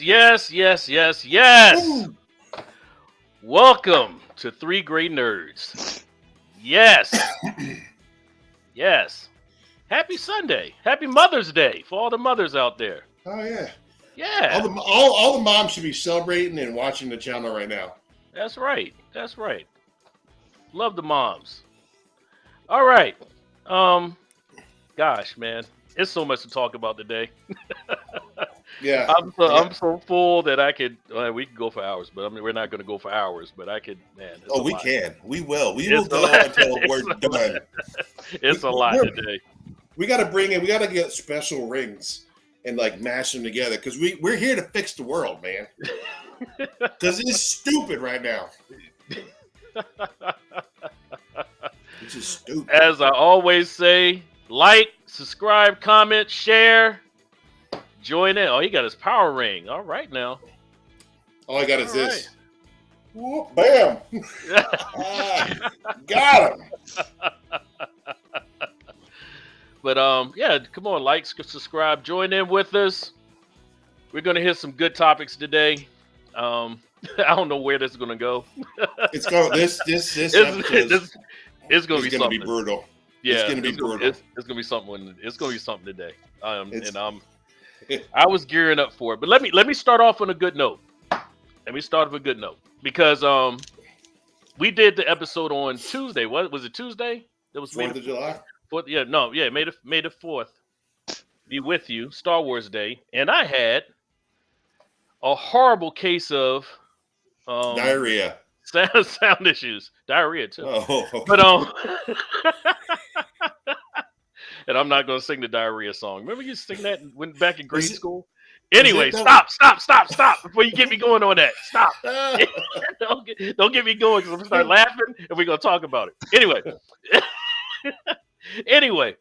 Yes. Ooh. Welcome to Three Great Nerds. Yes. Happy Sunday. Happy Mother's Day for all the mothers out there. Oh yeah. Yeah. All the moms should be celebrating and watching the channel right now. That's right. Love the moms. All right. Gosh, man. It's so much to talk about today. Yeah. I'm so full that I could. We could go for hours, but I mean we're not going to go for hours. But I could, man. We can. We will. We will go until we're done. It's a lot today. We got to bring in. We got to get special rings and like mash them together because we're here to fix the world, man. Because it's stupid right now. It's just stupid. As I always say, like, subscribe, comment, share, join in. Oh, he got his power ring. All right now. All I got is this. Whoop, bam. Got him. But yeah, come on, like, subscribe, join in with us. We're gonna hit some good topics today. I don't know where this is gonna go. It's going. This episode it's gonna be going to be brutal. Yeah, it's going to be brutal. It's gonna be something. It's gonna be something today. I was gearing up for it. But let me start off on a good note. Because we did the episode on Tuesday. What was it? Tuesday? That was 4th of July. May the 4th be with you. Star Wars Day, and I had a horrible case of Diarrhea. Sound issues. Diarrhea too. Oh, okay. But and I'm not gonna sing the diarrhea song. Remember you sing that when back in grade school? Anyway, stop before you get me going on that. Stop. Don't get me going because I'm gonna start laughing and we're gonna talk about it. Anyway,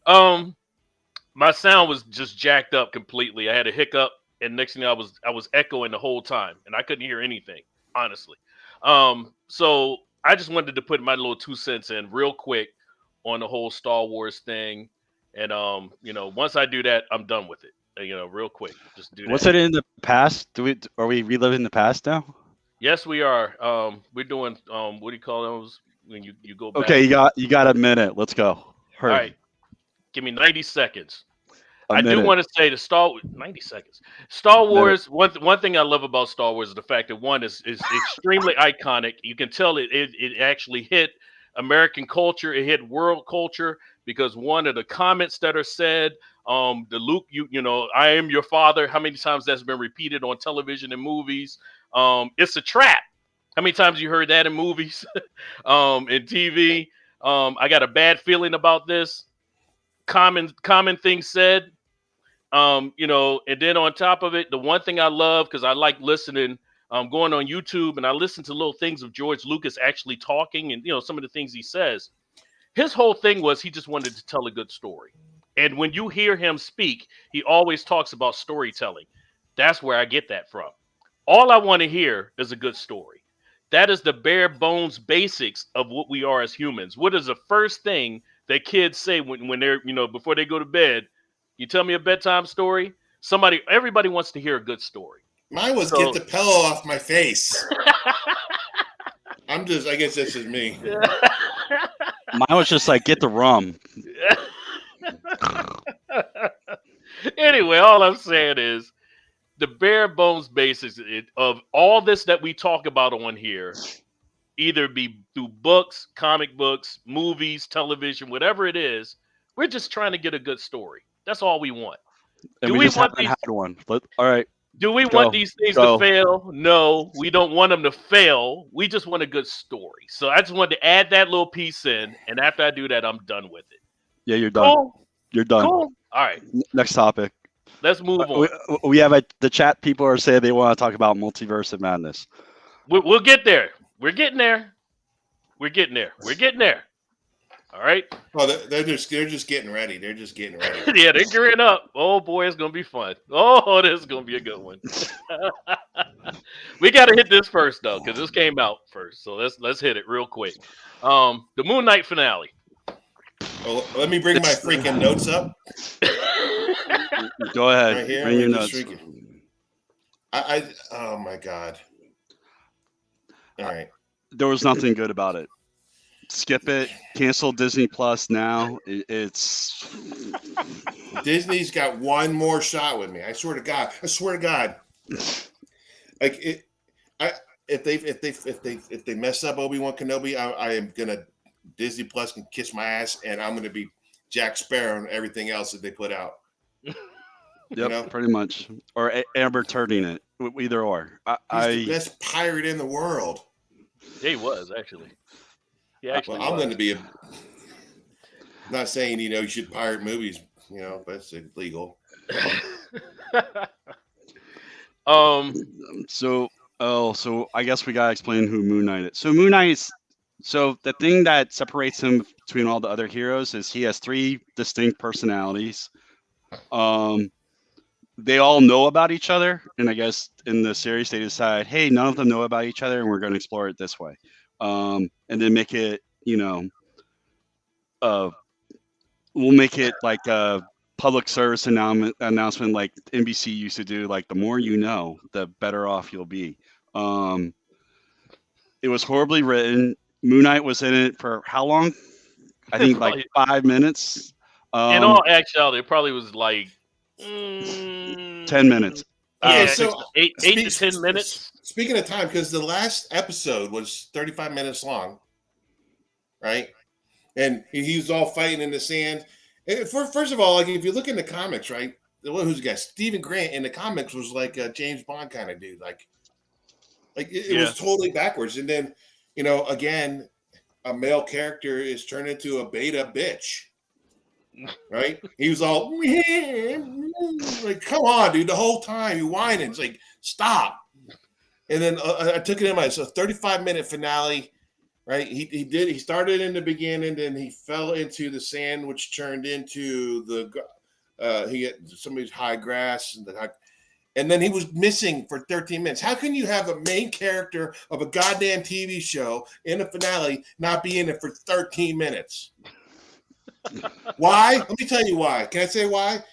my sound was just jacked up completely. I had a hiccup, and next thing I was echoing the whole time, and I couldn't hear anything, honestly. So I just wanted to put my little 2 cents in real quick on the whole Star Wars thing, and once I do that, I'm done with it. Real quick, just do that. What's it in the past? Are we reliving the past now? Yes, we are. We're doing what do you call those when you go back? Okay, you got a minute. Let's go. Hurry. All right, give me 90 seconds. I do want to say 90 seconds. Star Wars. One thing I love about Star Wars is the fact that one is extremely iconic. You can tell it actually hit American culture. It hit world culture because one of the comments that are said, the Luke, I am your father. How many times that's been repeated on television and movies? It's a trap. How many times you heard that in movies, in TV? I got a bad feeling about this. Common things said. And then on top of it, the one thing I love, because I like listening, going on YouTube and I listen to little things of George Lucas actually talking and, some of the things he says. His whole thing was he just wanted to tell a good story. And when you hear him speak, he always talks about storytelling. That's where I get that from. All I want to hear is a good story. That is the bare bones basics of what we are as humans. What is the first thing that kids say when they're, before they go to bed? You tell me a bedtime story. Everybody wants to hear a good story. Mine was get the pillow off my face. I guess that's just me. Mine was just like, get the rum. Anyway, all I'm saying is the bare bones basics of all this that we talk about on here, either be through books, comic books, movies, television, whatever it is, we're just trying to get a good story. That's all we want. And we just haven't had one. All right. Do we want these things to fail? No, we don't want them to fail. We just want a good story. So I just wanted to add that little piece in, and after I do that, I'm done with it. Yeah, you're done. Cool. You're done. Cool. All right. Next topic. Let's move on. We have the chat people are saying they want to talk about Multiverse of Madness. We'll get there. We're getting there. All right. Oh, they're just getting ready. They're just getting ready. Yeah, they're gearing up. Oh boy, it's gonna be fun. Oh, this is gonna be a good one. We got to hit this first though, because this came out first. So let's hit it real quick. The Moon Knight finale. Well, let me bring my freaking notes up. Go ahead. Right here. Bring your notes. Oh my god! All right, There was nothing good about it. Skip it. Cancel Disney Plus now. It's Disney's got one more shot with me. I swear to God. I swear to God. Like it, I if they mess up Obi-Wan Kenobi, I am gonna Disney Plus can kiss my ass, and I'm gonna be Jack Sparrow and everything else that they put out. yep, pretty much. Or Amber turning it. Either or. He's the best pirate in the world. Yeah, he was actually. He Well, actually I'm was. going to be not saying you should pirate movies, but it's illegal. So I guess we gotta explain who Moon Knight is. So Moon Knight is the thing that separates him between all the other heroes is he has 3 distinct personalities. They all know about each other, and I guess in the series they decide, hey, none of them know about each other, and we're going to explore it this way, and then make it, we'll make it like a public service announcement like NBC used to do, like the more you know, the better off you'll be. It was horribly written. Moon Knight was in it for how long? I think like 5 minutes. In all actuality, it probably was like 10 minutes. Okay, so 8 to 10 minutes. Speaking of time, because the last episode was 35 minutes long, right? And he was all fighting in the sand. And first of all, like if you look in the comics, right? Who's the guy? Stephen Grant in the comics was like a James Bond kind of dude. Like it was totally backwards. And then, again, a male character is turned into a beta bitch. Right? He was all like, come on, dude. The whole time you whining. It's like, stop. And then I took it in mind. So 35-minute finale, right? He started in the beginning, then he fell into the sand, which turned into he had somebody's high grass, and then he was missing for 13 minutes. How can you have a main character of a goddamn TV show in the finale not be in it for 13 minutes? Why? Let me tell you why. Can I say why?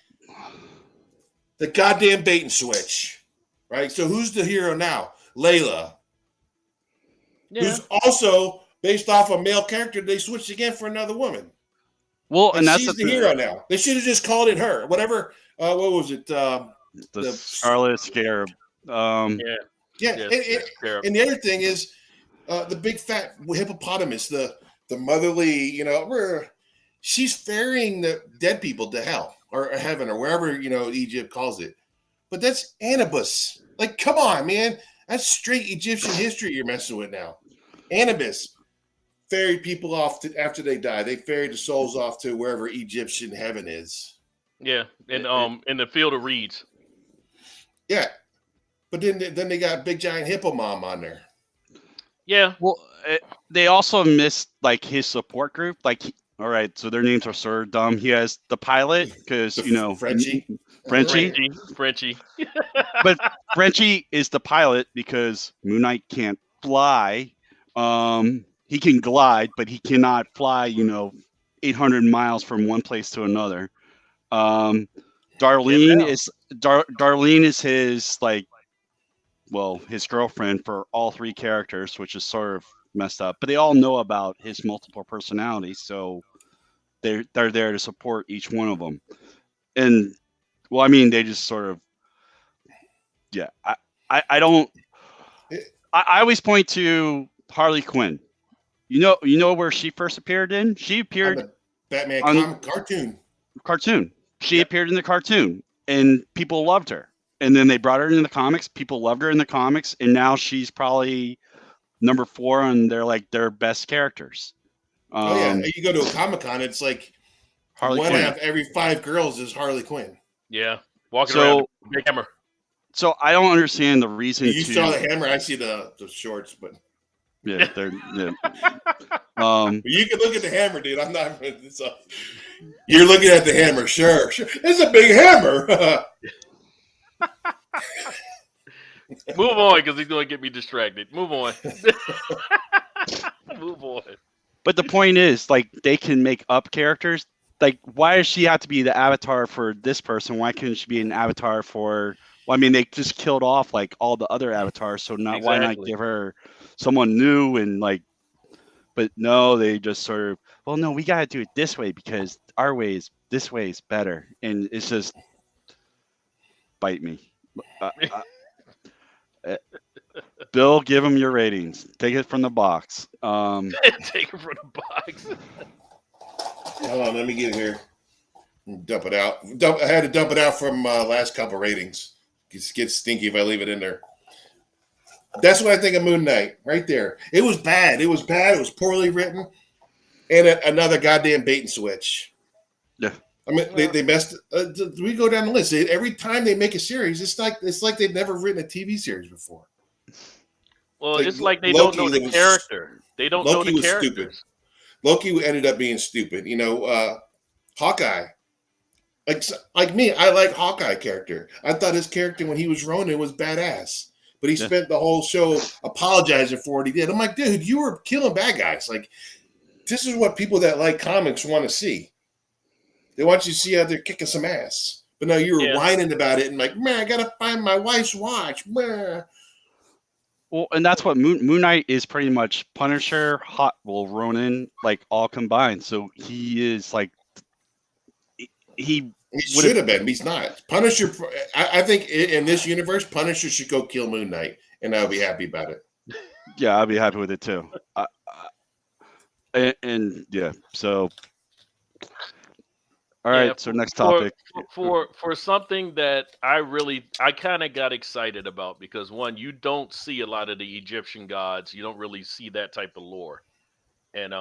The goddamn bait and switch, right? So who's the hero now? Layla, who's also based off a male character. They switched again for another woman. Well, and that's she's the hero now. They should have just called it her. Whatever. What was it? The Scarlet Scarab. Yeah. And the other thing is the big fat hippopotamus, the motherly. She's ferrying the dead people to hell or heaven or wherever, Egypt calls it. But that's Anubis. Like, come on, man. That's straight Egyptian history you're messing with now. Anubis ferried people off after they die. They ferried the souls off to wherever Egyptian heaven is. Yeah, and in the field of reeds. Yeah. But then they got big giant hippo mom on there. Yeah. Well, they also missed like his support group. Like, all right, so their names are Sir Dumb. He has the pilot because Frenchie. But Frenchie is the pilot because Moon Knight can't fly. He can glide, but he cannot fly. 800 miles from one place to another. Darlene is his his girlfriend for all 3 characters, which is sort of messed up, but they all know about his multiple personalities, so they're there to support each one of them. And they just sort of I don't I always point to Harley Quinn. You know where she first appeared in? She appeared on the Batman cartoon. She appeared in the cartoon and people loved her, and then they brought her into the comics. People loved her in the comics, and now she's probably number 4 on their best characters. You go to a Comic-Con, it's like Harley one Quinn. out of every 5 girls is Harley Quinn. Yeah, walking around with a big hammer. So I don't understand the reason. You saw the hammer. I see the shorts, but yeah, they're yeah. You can look at the hammer, dude. I'm not. You're looking at the hammer, sure. It's a big hammer. Move on, because he's going to get me distracted. Move on. Move on. But the point is, they can make up characters. Like, why does she have to be the avatar for this person? Why couldn't she be an avatar for Well, I mean, they just killed off like all the other avatars, so why not Exactly. give her someone new and like? But no, they just sort of, well, no, we gotta do it this way because this way is better, and it's just bite me. Uh, uh, uh, Bill, give them your ratings. Take it from the box. Take it from the box. Hold on, let me get it here. Dump it out. I had to dump it out from last couple ratings. It gets stinky if I leave it in there. That's what I think of Moon Knight, right there. It was bad. It was bad. It was poorly written, and another goddamn bait and switch. Yeah. I mean, they messed. We go down the list. Every time they make a series, it's like they've never written a TV series before. Well, it's like they don't know the character. They don't know the characters. Stupid. Loki ended up being stupid. Hawkeye. Like me, I like Hawkeye character. I thought his character when he was Ronin was badass. But he spent the whole show apologizing for what he did. I'm like, dude, you were killing bad guys. Like, this is what people that like comics want to see. They want you to see how they're kicking some ass. But now you were whining about it and like, man, I gotta find my wife's watch. Man. Well, and that's what Moon Knight is pretty much Punisher, Ronin, like all combined. So he is like he should have been, but he's not. Punisher, I think in this universe, Punisher should go kill Moon Knight, and I'll be happy about it. Yeah, I'll be happy with it too. And yeah, so all right. So next topic for something that I kind of got excited about because one, you don't see a lot of the Egyptian gods. You don't really see that type of lore, and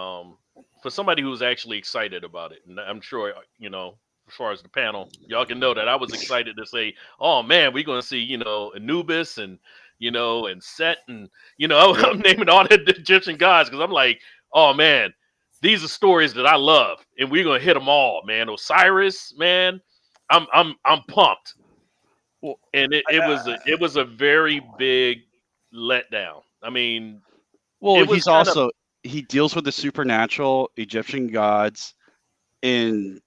for somebody who's actually excited about it, and I'm sure as far as the panel, y'all can know that I was excited to say, "Oh man, we're gonna see Anubis and and Set and I'm naming all the Egyptian gods because I'm like, oh man, these are stories that I love, and we're gonna hit them all, man. Osiris, man, I'm pumped." Well, and it was a very big letdown. I mean, well, he deals with the supernatural Egyptian gods, and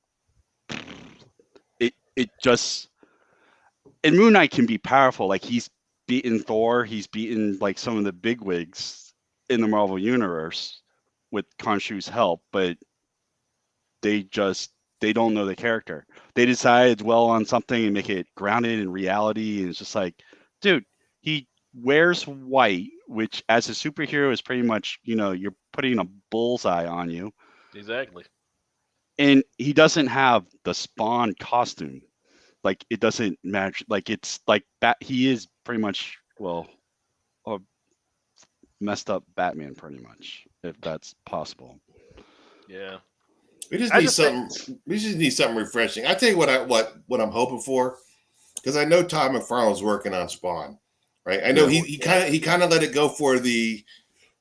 it just, and Moon Knight can be powerful. Like he's beaten Thor, he's beaten like some of the bigwigs in the Marvel universe with Khonshu's help, but they don't know the character. They decide to dwell on something and make it grounded in reality, and it's just like, dude, he wears white, which as a superhero is pretty much you're putting a bullseye on you. Exactly. And he doesn't have the Spawn costume. Like it doesn't match. Like it's like he is pretty much a messed up Batman, pretty much, if that's possible. Yeah. We just need something. We just need something refreshing. I tell you what I'm hoping for, because I know Todd McFarlane's working on Spawn, right? I know he kind of let it go for the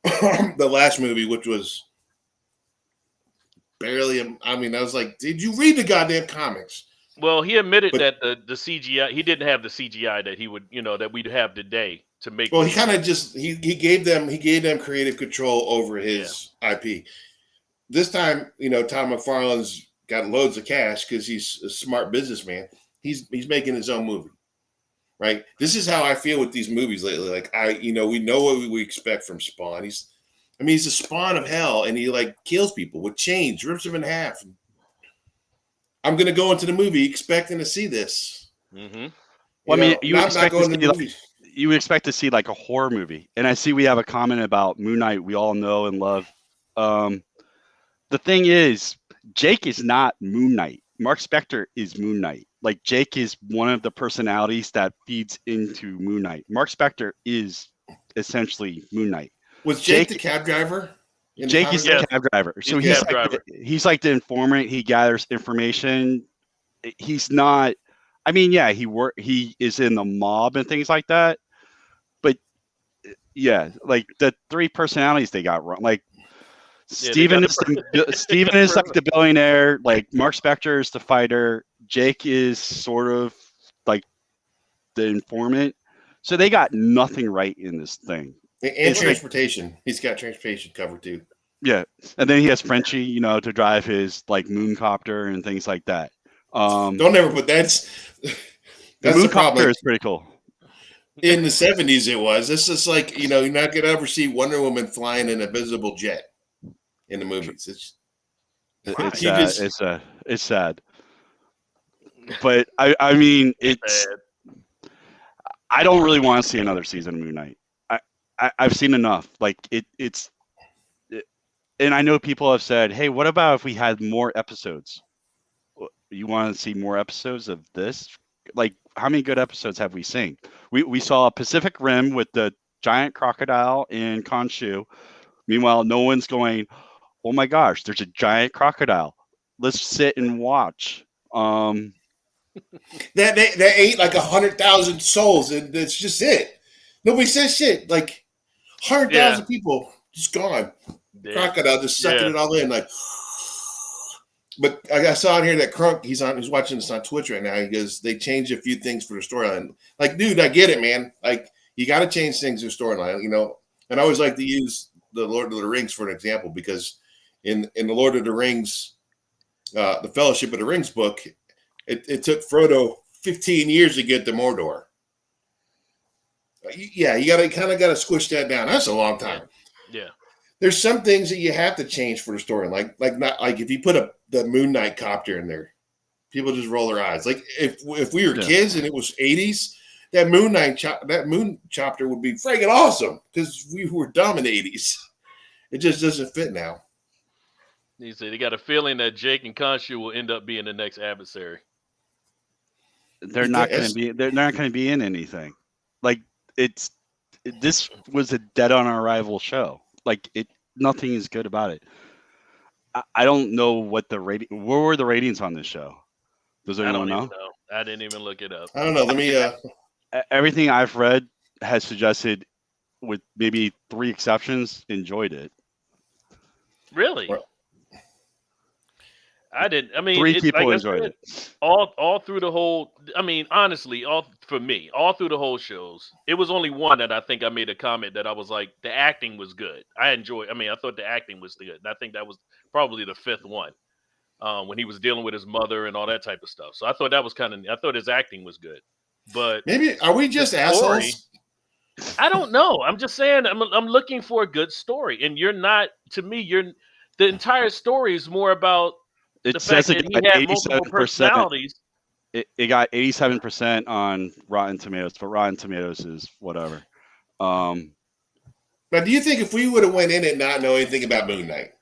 the last movie, which was barely. I mean, I was like, did you read the goddamn comics? Well, he admitted that the CGI, he didn't have the CGI that he would, that we'd have today to make. Well, he kind of just he gave them creative control over his IP. This time, Tom McFarlane's got loads of cash because he's a smart businessman. He's making his own movie, right? This is how I feel with these movies lately. Like we know what we expect from Spawn. He's a spawn of hell, and he like kills people with chains, rips them in half. I'm gonna go into the movie expecting to see this. Mm-hmm. Well, I mean, you would expect to see like a horror movie, and I see we have a comment about Moon Knight. We all know and love. The thing is, Jake is not Moon Knight. Mark Spector is Moon Knight. Like Jake is one of the personalities that feeds into Moon Knight. Mark Spector is essentially Moon Knight. Was Jake the cab driver? Jake is the cab driver. So he's like the informant. He gathers information. He's not. I mean, yeah, he is in the mob and things like that. But yeah, like the three personalities they got wrong. Like Steven is like the billionaire. Like Mark Spector is the fighter. Jake is sort of like the informant. So they got nothing right in this thing. And transportation. He's got transportation covered too. Yeah. And then he has Frenchie, to drive his like moon copter and things like that. Don't ever put that's The That's the moon problem. copter is pretty cool. In the 70s, it was. This is like, you're not going to ever see Wonder Woman flying an invisible jet in the movies. It's you sad. just It's sad. But I mean, it's. I don't really want to see another season of Moon Knight. I've seen enough. Like and I know people have said, "Hey, what about if we had more episodes? You want to see more episodes of this? Like, how many good episodes have we seen? We saw Pacific Rim with the giant crocodile in Khonshu. Meanwhile, no one's going, "Oh my gosh, there's a giant crocodile. Let's sit and watch." that ate like 100,000 souls, and that's just it. Nobody says shit. Like 100,000 people just gone. Crocodile just sucking it all in, like. But I saw in here that Crunk, he's watching this on Twitch right now. He goes, they changed a few things for the storyline. Like, dude, I get it, man. Like, you got to change things in the storyline, And I always like to use the Lord of the Rings for an example, because in the Lord of the Rings, the Fellowship of the Rings book, it took Frodo 15 years to get to Mordor. Yeah, you kind of got to squish that down. That's a long time. Yeah. There's some things that you have to change for the story. Like if you put the Moon Knight copter in there, people just roll their eyes. Like if we were kids and it was 80s, that moon chopper would be friggin' awesome, because we were dumb in the 80s. It just doesn't fit now. He said he got a feeling that Jake and Khonshu will end up being the next adversary. They're not going to be. They're not going to be in anything. Like this was a dead on arrival show. Like nothing is good about it. I don't know what the rating. Where were the ratings on this show? Does anyone know? I didn't even look it up. I don't know. Let me. Everything I've read has suggested, with maybe 3 exceptions, enjoyed it. Really? I didn't. I mean, 3 people enjoyed it. All through the whole. I mean, honestly, all through the whole shows, it was only one that I think I made a comment that I was like, the acting was good. I thought the acting was good, and I think that was probably the 5th one, when he was dealing with his mother and all that type of stuff. So I thought that was I thought his acting was good, but maybe are we just assholes? I don't know. I'm just saying. I'm looking for a good story, and you're not. To me, the entire story is more about. It says it got 87%. It got 87% on Rotten Tomatoes, but Rotten Tomatoes is whatever. Now, do you think if we would have went in and not know anything about Moon Knight,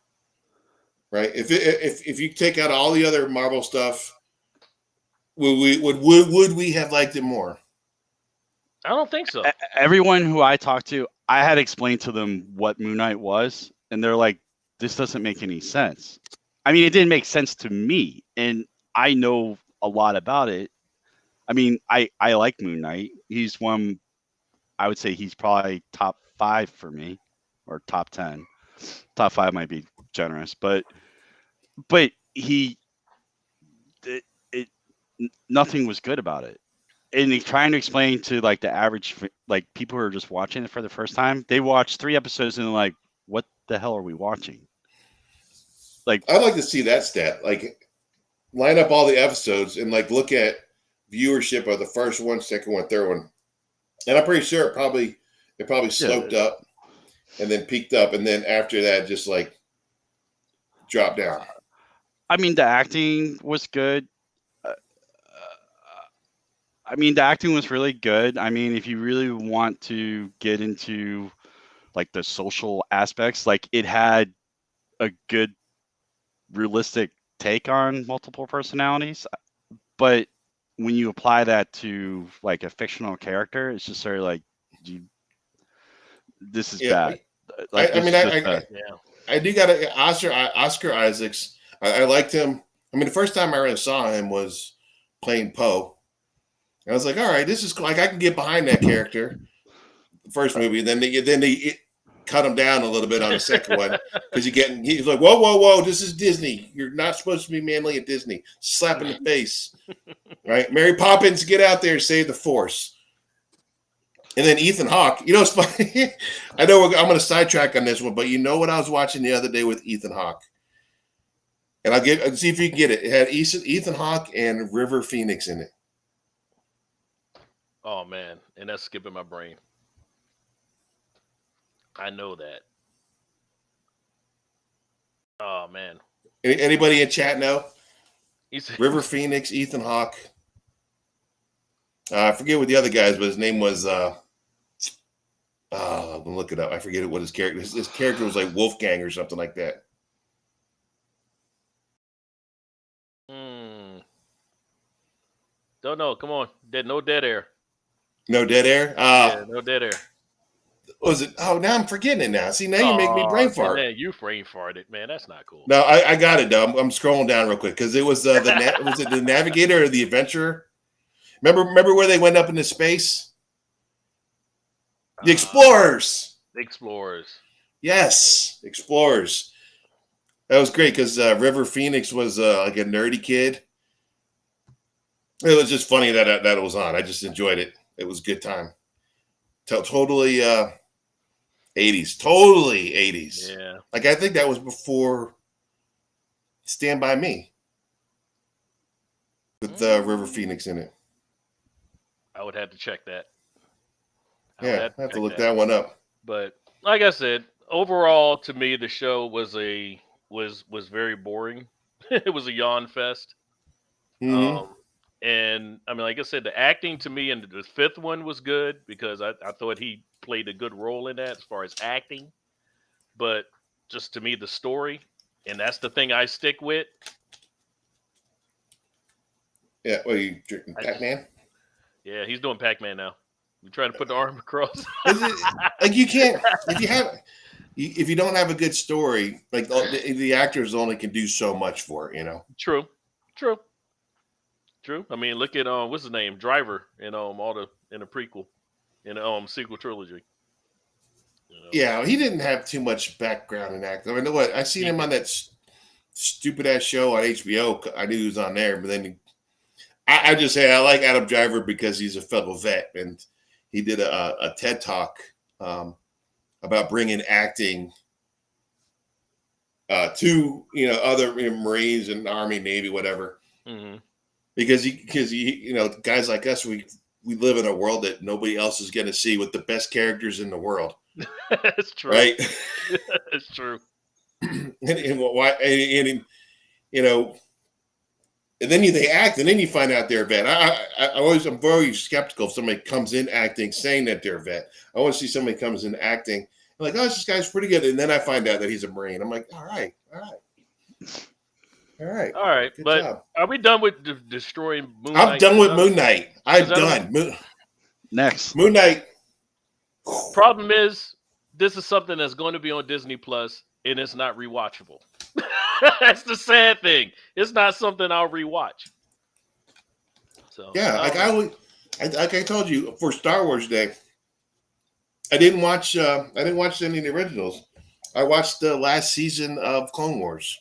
right? If you take out all the other Marvel stuff, would we have liked it more? I don't think so. Everyone who I talked to, I had explained to them what Moon Knight was, and they're like, "This doesn't make any sense." I mean, it didn't make sense to me, and I know a lot about it. I mean, I like Moon Knight. He's one, I would say he's probably top 5 for me, or top 10. Top 5 might be generous, but nothing was good about it. And he's trying to explain to like the average, like people who are just watching it for the first time, they watch 3 episodes and they're like, what the hell are we watching? Like, I'd like to see that stat. Like, line up all the episodes and like look at viewership of the first one, second one, third one, and I'm pretty sure it probably sloped up and then peaked up, and then after that, just like dropped down. I mean, the acting was good. The acting was really good. I mean, if you really want to get into like the social aspects, like it had a good realistic take on multiple personalities, but when you apply that to like a fictional character, it's just sort of like, this is bad. Like, I do got to Oscar Isaacs. I liked him. I mean, the first time I really saw him was playing Poe. I was like, all right, this is like I can get behind that character. The first movie, then they cut him down a little bit on the second one, because he's like, whoa, this is Disney. You're not supposed to be manly at Disney. Slap in the face, right? Mary Poppins, get out there, save the Force. And then Ethan Hawke. It's funny. I know I'm going to sidetrack on this one, but you know what I was watching the other day with Ethan Hawke, and I'll see if you can get it. It had Ethan Hawke and River Phoenix in it. Oh man, and that's skipping my brain. I know that. Oh man, Anybody in chat know? he's River Phoenix, Ethan Hawke. I forget what the other guys, but his name was. I'm gonna look it up. I forget what his character. His character was like Wolfgang or something like that. Don't know. Come on, no dead air. No dead air. Yeah, no dead air. Was it? Oh, now I'm forgetting it now. See, now you make me brain fart. Man, you brain farted, man. That's not cool. No, I got it though. I'm scrolling down real quick because it was was it the Navigator or the Adventurer? Remember where they went up into space? The Explorers. Explorers. Yes, Explorers. That was great because River Phoenix was like a nerdy kid. It was just funny that it was on. I just enjoyed it. It was a good time. Totally 80s. Totally 80s. Yeah. Like I think that was before Stand By Me with River Phoenix in it. I would have to check that. I have to look that one up. But like I said, overall to me the show was very boring. It was a yawn fest. Mm-hmm. And I mean, like I said, the acting to me in the fifth one was good because I thought he played a good role in that as far as acting. But just to me, the story, and that's the thing I stick with. Yeah, what are you drinking? Pac-Man? Yeah, he's doing Pac-Man now. You trying to put the arm across? Like you can't if you don't have a good story, like the actors only can do so much for it, you know. True. I mean, look at what's his name, Driver, in in the prequel, in the sequel trilogy. You know? Yeah, he didn't have too much background in acting. I mean, what I seen him on that stupid ass show on HBO. I knew he was on there, but then I just say I like Adam Driver because he's a fellow vet, and he did a TED talk about bringing acting to other Marines and Army, Navy, whatever. Mm-hmm. Because guys like us, we live in a world that nobody else is going to see with the best characters in the world. It's true, right? It's true. And then they act, and then you find out they're a vet. I'm very skeptical if somebody comes in acting saying that they're a vet. I want to see somebody comes in acting I'm like, oh, this guy's pretty good, and then I find out that he's a Marine. I'm like, all right. Good but job. Are we done with destroying Moon Knight? I'm done with Moon Knight. I'm done. Next. Moon Knight. Problem is, this is something that's going to be on Disney Plus, and it's not rewatchable. That's the sad thing. It's not something I'll rewatch. So yeah, like I told you for Star Wars Day, I didn't watch any of the originals. I watched the last season of Clone Wars.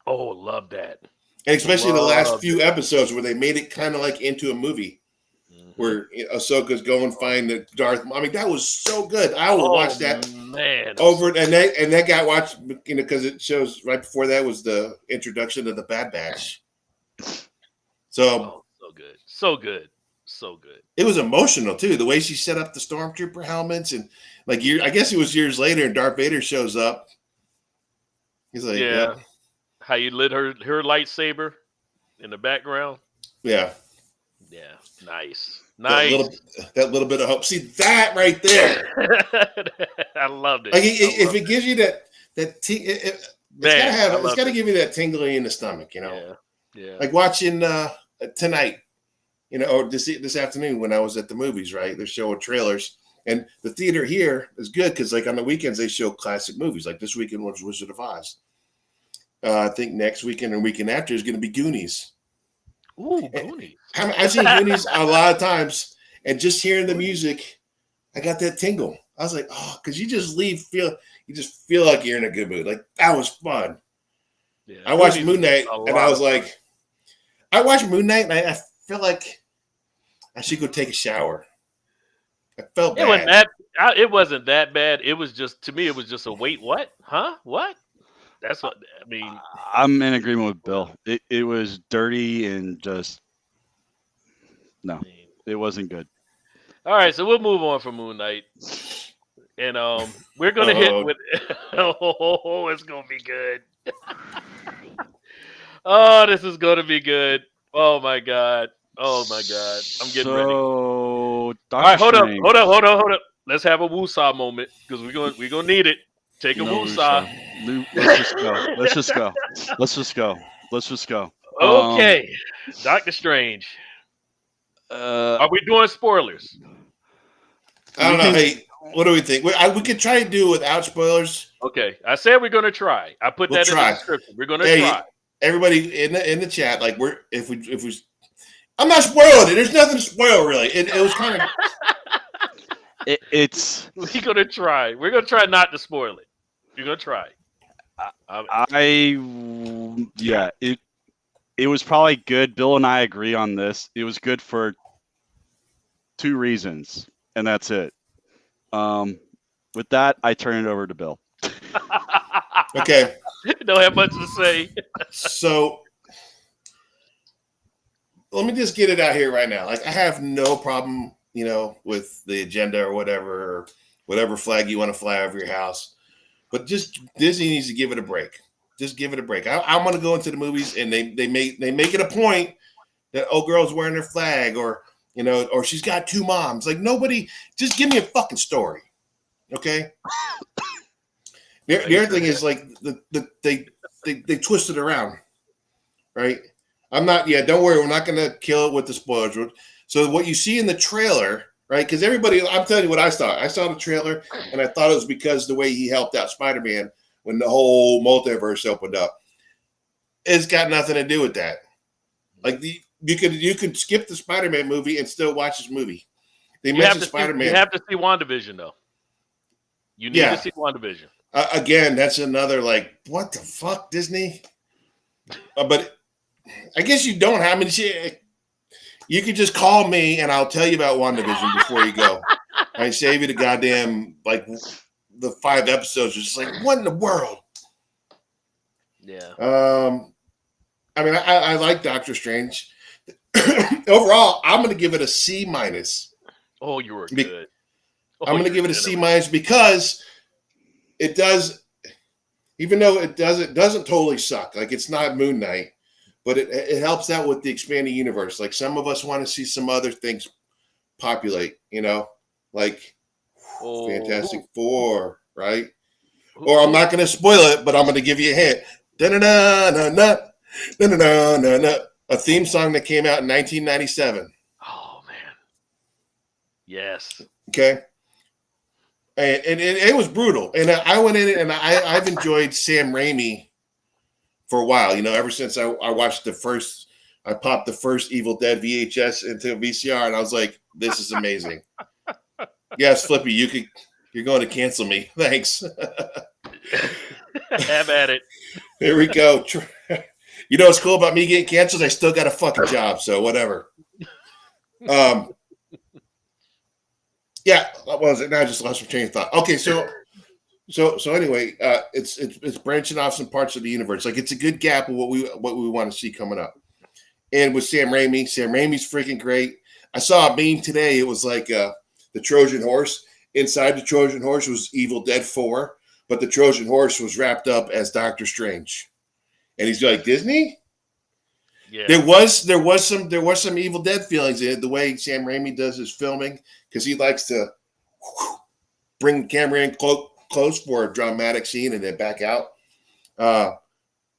Oh, love that. And especially the last few episodes where they made it kind of like into a movie. Where Ahsoka's going find the Darth. I mean, that was so good. I would watch that over, and that got watched, because it shows right before that was the introduction of the Bad Batch. So good. It was emotional too. The way she set up the stormtrooper helmets, and I guess it was years later, and Darth Vader shows up. He's like, yeah. How you lit her lightsaber in the background? Yeah. Yeah, nice. That little bit of hope. See that right there. I loved it. Like if it gives you it's got to give you that tingling in the stomach, Yeah. Like watching tonight, or this afternoon when I was at the movies. Right, they're showing trailers, and the theater here is good because like on the weekends they show classic movies. Like this weekend was Wizard of Oz. I think next weekend and weekend after is going to be Goonies. Ooh, Goonies. I've seen Goonies a lot of times, and just hearing the music, I got that tingle. I was like, oh, because you just feel like you're in a good mood. Like that was fun. Yeah, I watched Moon Knight, and I was like, I watched Moon Knight, and I feel like I should go take a shower. I felt bad. It wasn't that bad. It was just, to me, it was just a wait, what? Huh? What? That's what I mean. I'm in agreement with Bill. It was dirty and just it wasn't good. All right, so we'll move on from Moon Knight, and we're gonna hit with. Oh, it's gonna be good. Oh, this is gonna be good. Oh my god. Oh my god. I'm getting ready. So, All Doctor right, hold up, Strange. hold up. Let's have a woosah moment because we're gonna need it. Take a No, woosah. let's just go. Let's just go. Let's just go. Let's just go. Okay, Doctor Strange. Uh, Are we doing spoilers? I don't we know. can. Hey, what do we think? We could try to do it without spoilers. Okay, I said we're gonna try. I put We'll that in the try. description. We're gonna Hey, try. everybody in the chat, like if we, I'm not spoiling it. There's nothing to spoil really. It was kind of. It's. We're gonna try. We're gonna try not to spoil it. We're gonna try. Yeah. It was probably good. Bill and I agree on this. It was good for 2 reasons, and that's it. With that, I turn it over to Bill. Okay. Don't have much to say. So let me just get it out here right now. Like I have no problem, with the agenda or whatever flag you want to fly over your house. But just Disney needs to give it a break. Just give it a break. I'm going to go into the movies and they make it a point that girl's wearing their flag or she's got 2 moms. Like nobody, just give me a fucking story, okay? The other thing is like they twist it around, right? I'm not. Yeah, don't worry. We're not going to kill it with the spoilers. So what you see in the trailer, right? Because everybody, I'm telling you what I saw. I saw the trailer and I thought it was because the way he helped out Spider-Man when the whole multiverse opened up. It's got nothing to do with that. Like you could skip the Spider-Man movie and still watch this movie. They mentioned Spider-Man. You have to see WandaVision though. You need to see WandaVision. Again, that's another like, what the fuck, Disney? But I guess you don't have any. You could just call me and I'll tell you about WandaVision before you go. I save you the goddamn like the 5 episodes. It's just like, what in the world? Yeah. I mean, I like Doctor Strange. Overall, I'm going to give it a C-. Oh, you were good. I'm going to give it a C- because it does, even though it doesn't totally suck. Like it's not Moon Knight, but it helps out with the expanding universe. Like some of us want to see some other things populate, like Fantastic Four, right? Or I'm not going to spoil it, but I'm going to give you a hint. Da-na-na-na-na, da-na-na-na-na. A theme song that came out in 1997. Oh man. Yes. Okay. And it was brutal. And I went in it and I've enjoyed Sam Raimi for a while. Ever since I watched I popped the first Evil Dead VHS into VCR and I was like, this is amazing. Yes, Flippy, you're going to cancel me. Thanks. Have at it. There we go. You know what's cool about me getting canceled? I still got a fucking job, so whatever. Yeah, what was it? Now I just lost my train of thought. Okay, so anyway, it's branching off some parts of the universe. Like it's a good gap of what we want to see coming up. And with Sam Raimi's freaking great. I saw a meme today. It was like the Trojan horse. Inside the Trojan horse was Evil Dead 4, but the Trojan horse was wrapped up as Doctor Strange. And he's like, Disney? Yeah. There was some Evil Dead feelings in it, the way Sam Raimi does his filming, because he likes to bring the camera in close for a dramatic scene and then back out.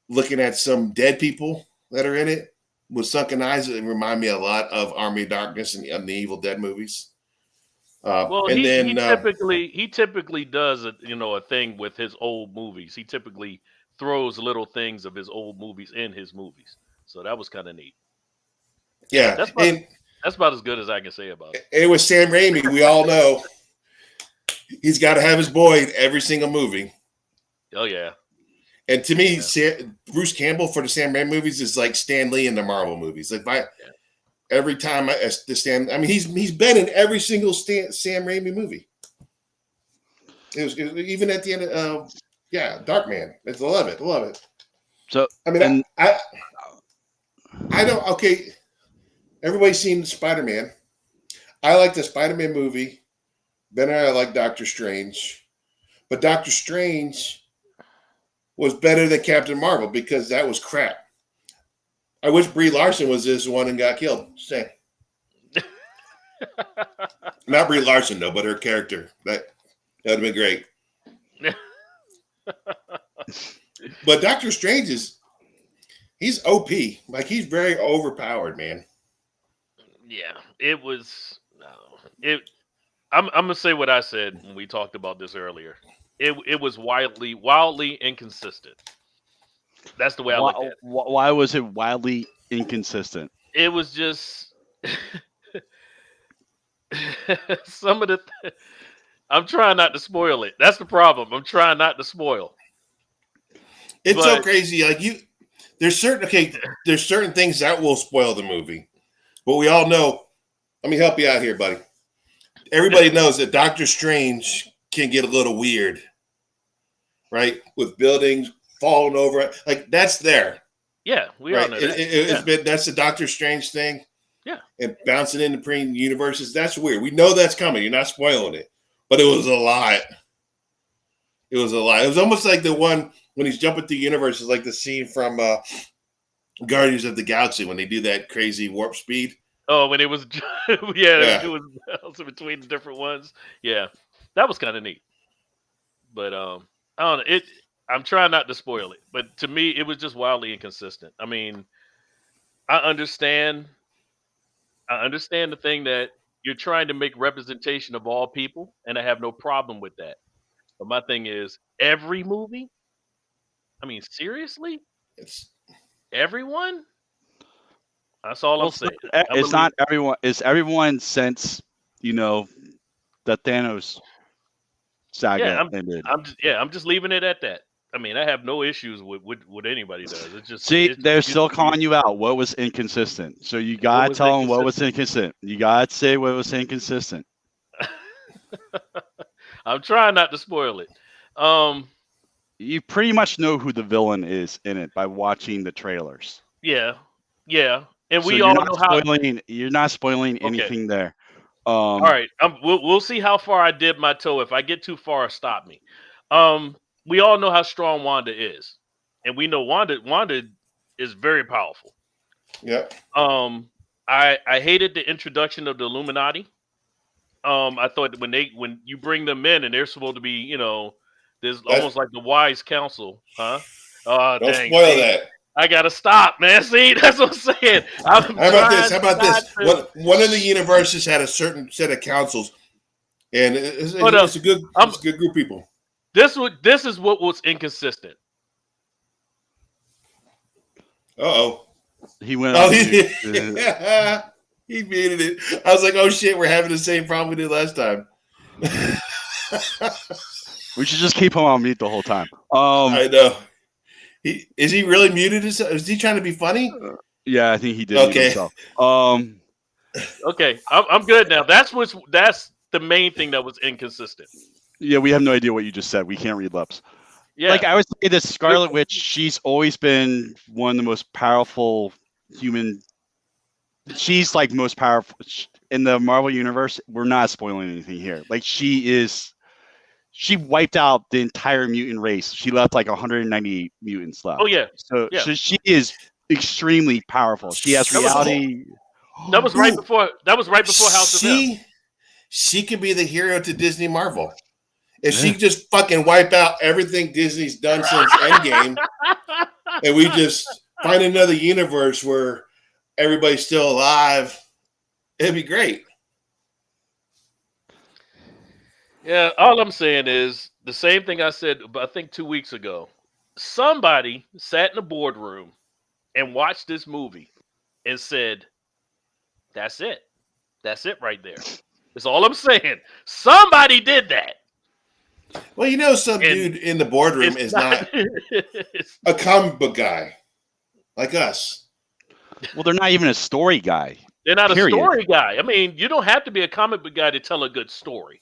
Looking at some dead people that are in it with sunken eyes, it remind me a lot of Army of Darkness and the Evil Dead movies. He typically does a thing with his old movies. He typically throws little things of his old movies in his movies. So that was kind of neat. Yeah. That's about as good as I can say about it. And with Sam Raimi, we all know he's got to have his boy in every single movie. Oh, yeah. And to me, Bruce Campbell for the Sam Raimi movies is like Stan Lee in the Marvel movies. Like every time he's been in every single Sam Raimi movie. It was even at the end of Darkman. I love it. So I mean, I don't. Okay, everybody's seen Spider-Man. I like the Spider-Man movie better than I like Doctor Strange. But Doctor Strange was better than Captain Marvel because that was crap. I wish Brie Larson was this one and got killed. Same. Not Brie Larson though, but her character. That would have been great. But Doctor Strange he's OP. Like he's very overpowered, man. Yeah, it was. No, I'm gonna say what I said when we talked about this earlier. It was wildly inconsistent. That's the way I look at it. Why was it wildly inconsistent? It was just some of the. I'm trying not to spoil it. That's the problem. I'm trying not to spoil. It's so crazy. Like there's certain things that will spoil the movie, but we all know. Let me help you out here, buddy. Everybody knows that Doctor Strange can get a little weird, right? With buildings falling over, like that's there. Yeah, we right? all know that. It's been that's the Doctor Strange thing. Yeah, and bouncing in between universes. That's weird. We know that's coming. You're not spoiling it, but it was a lot. It was a lot. It was almost like the one when he's jumping through universes, like the scene from Guardians of the Galaxy when they do that crazy warp speed. Oh, when it was, it was also between the different ones. Yeah, that was kind of neat. But I don't know. I'm trying not to spoil it, but to me, it was just wildly inconsistent. I mean, I understand the thing that you're trying to make representation of all people, and I have no problem with that. But my thing is, every movie. I mean, seriously, everyone. That's all I'm saying. It's not everyone. It's everyone since that Thanos saga ended. I'm just leaving it at that. I mean, I have no issues with what anybody does. It's just they're still calling you out. What was inconsistent? So you gotta tell them what was inconsistent. You gotta say what was inconsistent. I'm trying not to spoil it. You pretty much know who the villain is in it by watching the trailers. Yeah. And we all know how. You're not spoiling anything there. All right. We'll see how far I dip my toe. If I get too far, stop me. We all know how strong Wanda is, and we know Wanda is very powerful. Yep. I hated the introduction of the Illuminati. I thought that when you bring them in and they're supposed to be, there's almost like the wise council, huh? Don't spoil that. I gotta stop, man. See, that's what I'm saying. How about this? One of the universes had a certain set of councils, and it's a good group of people. This is what was inconsistent. Uh-oh. He went. He muted it. I was like, "Oh shit, we're having the same problem we did last time." We should just keep him on mute the whole time. I know. Is he really muted himself? Is he trying to be funny? Yeah, I think he did. Okay. Himself. Okay, I'm good now. That's the main thing that was inconsistent. Yeah, we have no idea what you just said. We can't read lips. Yeah, like I would say, this Scarlet Witch. She's always been one of the most powerful human. She's like most powerful in the Marvel universe. We're not spoiling anything here. Like she wiped out the entire mutant race. She left like 198 mutants left. Oh yeah. So she is extremely powerful. She has reality. That was right before House of M. She could be the hero to Disney Marvel. If she just fucking wipe out everything Disney's done since Endgame, and we just find another universe where everybody's still alive, it'd be great. Yeah, all I'm saying is the same thing I said, I think 2 weeks ago. Somebody sat in a boardroom and watched this movie and said, "That's it. That's it right there." That's all I'm saying. Somebody did that. Well, some dude in the boardroom is not a comic book guy like us. Well, they're not even a story guy. They're not a story guy. I mean, you don't have to be a comic book guy to tell a good story.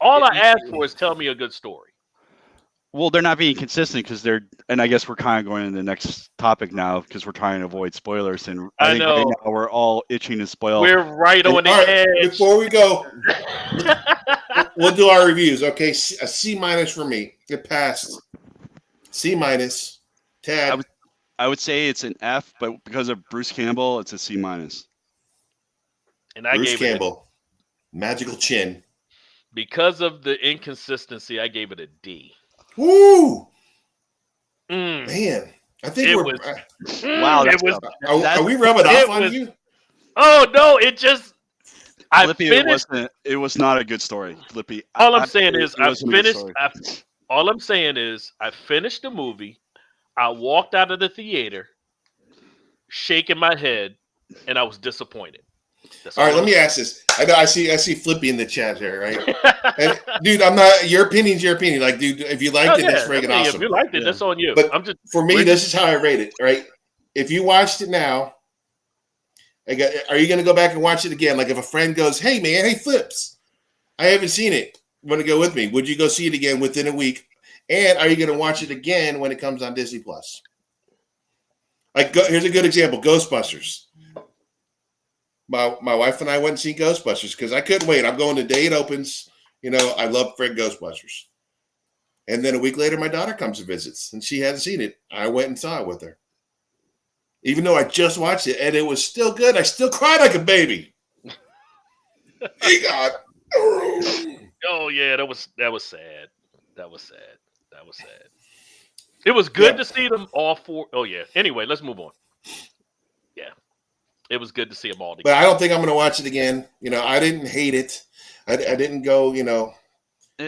All I ask for is tell me a good story. Well, they're not being consistent because they're, and I guess we're kind of going to the next topic now because we're trying to avoid spoilers. And I I think right know now we're all itching to spoil. we're right And on the all right, edge. before we go, we'll do our reviews. Okay, a C minus for me. It passed. C minus. I Tad. would, I would say it's an F, but because of Bruce Campbell, it's a C minus. And I Bruce gave it Campbell. Magical chin. because of the inconsistency. I gave it a D. Woo! Mm, Man, I think it we're. was. Wow, It that's was. Are we rubbing it off on was- you? Oh no! It just. I Flippy. finished. It was not a good story, Flippy. All I'm saying is it I wasn't a good finished. story. All I'm saying is I finished the movie. I walked out of the theater, shaking my head, and I was disappointed. That's All right, let I'm me ask this. I know I see Flippy in the chat here, right? And dude, I'm not. Your opinion's your opinion. Like, dude, if you liked it, that's freaking awesome. If you liked it, Yeah. that's on you. But I'm just For me, we're this is how I rate it. Right? If you watched it now, are you going to go back and watch it again? Like, if a friend goes, "Hey, man, hey, Flips, I haven't seen it. Want to go with me?" Would you go see it again within a week? And are you going to watch it again when it comes on Disney Plus? Like, here's a good example: Ghostbusters. My wife and I went and see Ghostbusters because I couldn't wait. I'm going the day it opens. You know, I love Fred Ghostbusters. And then a week later, my daughter comes and visits, and she hadn't seen it. I went and saw it with her. Even though I just watched it, and it was still good, I still cried like a baby. Hey, God. Oh yeah, that was sad. That was sad. That was sad. It was good to see them all four. Oh yeah. Anyway, let's move on. Yeah, it was good to see them all But together. I don't think I'm going to watch it again. You know, I didn't hate it. I didn't go, you know,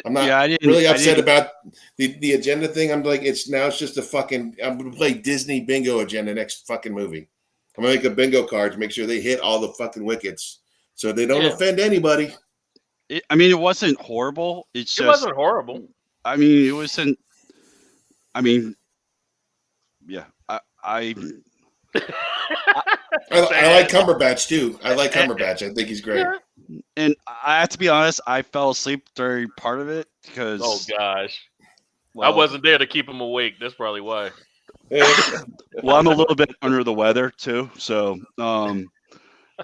I'm not really upset about the agenda thing. I'm like, it's just a fucking, I'm going to play Disney bingo agenda next fucking movie. I'm going to make a bingo card to make sure they hit all the fucking wickets so they don't offend anybody. It wasn't horrible. It's just. It wasn't horrible. It wasn't. Yeah. I like Cumberbatch too. I like Cumberbatch. I think he's great. And I have to be honest, I fell asleep during part of it because. Oh gosh, well, I wasn't there to keep him awake. That's probably why. Well, I'm a little bit under the weather too, so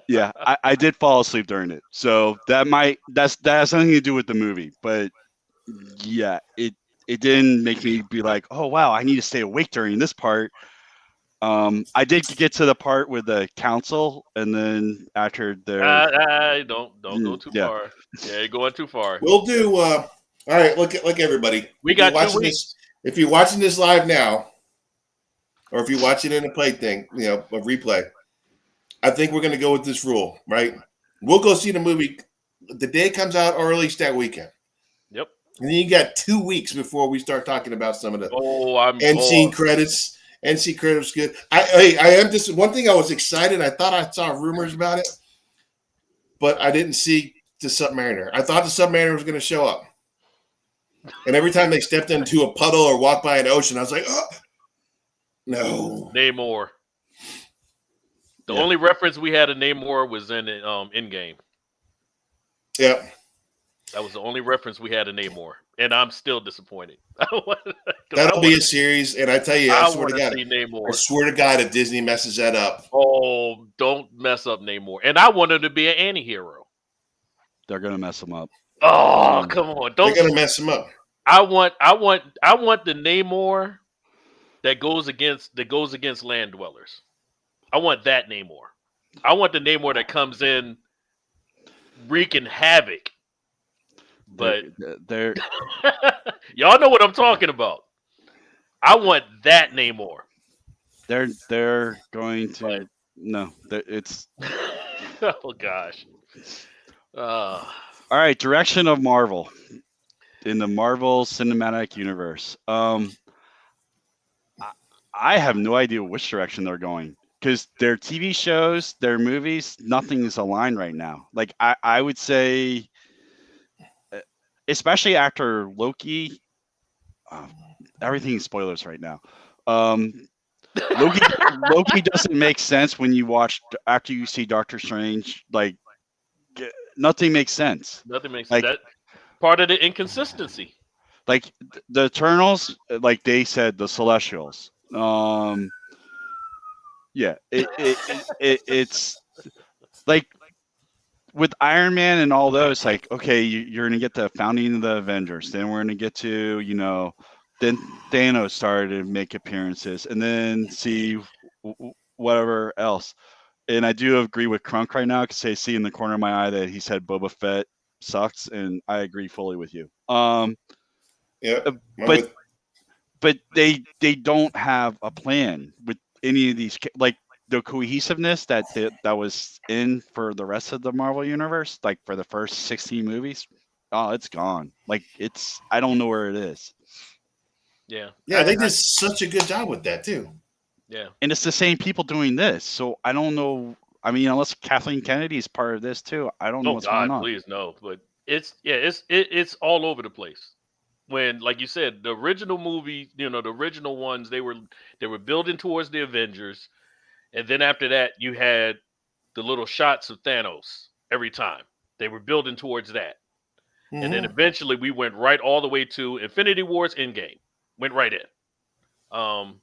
yeah, I did fall asleep during it. So that has nothing to do with the movie, but yeah, it didn't make me be like, oh wow, I need to stay awake during this part. I did get to the part with the council, and then after I don't go too far. Yeah, you're going too far. We'll do. All right, look everybody. We got 2 weeks. If you're watching this live now, or if you're watching it in a play thing, you know, a replay, I think we're going to go with this rule, right? We'll go see the movie the day it comes out, or at least that weekend. Yep. And then you got 2 weeks before we start talking about some of the NC credits. NC credits good. I am just one thing. I was excited. I thought I saw rumors about it, but I didn't see the Submariner. I thought the Submariner was going to show up, and every time they stepped into a puddle or walked by an ocean, I was like, oh, no. Namor. The only reference we had to Namor was in Endgame. Yeah. That was the only reference we had to Namor, and I'm still disappointed. That'll be a series, and I tell you, I swear to God, Namor. I swear to God, if Disney messes that up, oh, don't mess up Namor. And I want him to be an anti-hero. They're gonna mess him up. Oh, come on! They're gonna mess him up. I want the Namor that goes against land dwellers. I want that Namor. I want the Namor that comes in wreaking havoc. But they're y'all know what I'm talking about. I want that Namor. They're going to it's. Oh gosh. All right, direction of Marvel in the Marvel Cinematic Universe. I have no idea which direction they're going because their TV shows, their movies, nothing is aligned right now. Like I would say. Especially after Loki, everything's spoilers right now. Loki doesn't make sense when you watch after you see Doctor Strange. Like nothing makes sense. Nothing makes like, sense. That part of the inconsistency. like the Eternals, like they said, the Celestials. Yeah, it's like with Iron Man and all those, like, okay, you're gonna get the founding of the Avengers, then we're gonna get to, then Thanos started to make appearances, and then see whatever else. And I do agree with Crunk right now because I see in the corner of my eye that he said Boba Fett sucks, and I agree fully with you. Yeah, I'm But with. they don't have a plan with any of these, like the cohesiveness that was in for the rest of the Marvel universe, like for the first 16 movies. Oh, it's gone. Like I don't know where it is. Yeah. Yeah, they did such a good job with that too. Yeah. And it's the same people doing this, so I don't know. I mean, unless Kathleen Kennedy is part of this too, I don't know Oh what's going God, on. please no. But it's all over the place. When, like you said, the original movie, the original ones, they were building towards the Avengers, and then after that, you had the little shots of Thanos every time. They were building towards that, and then Mm-hmm. eventually we went right all the way to Infinity Wars Endgame. Went right in.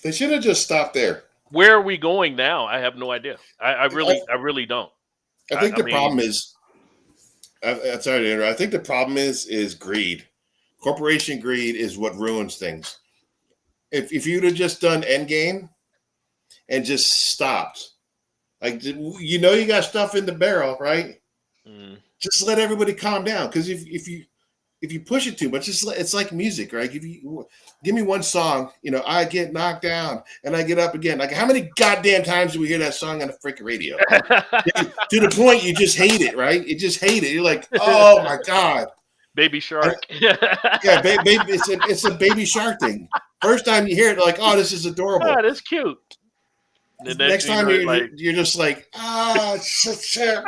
They should have just stopped there. Where are we going now? I have no idea. I I, really don't. I think I the mean, problem is. I'm sorry to interrupt. I think the problem is greed. Corporation greed is what ruins things. If you'd have just done Endgame and just stopped, like you got stuff in the barrel, right? mm, Just let everybody calm down. Because if you push it too much, it's like music, right? Give me one song, I get knocked down and I get up again. Like how many goddamn times do we hear that song on the freaking radio? To the point you just hate it, right? You just hate it. You're like, oh my god, Baby Shark. yeah, baby, it's a baby shark thing. First time you hear it, like, oh, this is adorable. Oh, that's cute. The Next time like, you're just like, shit.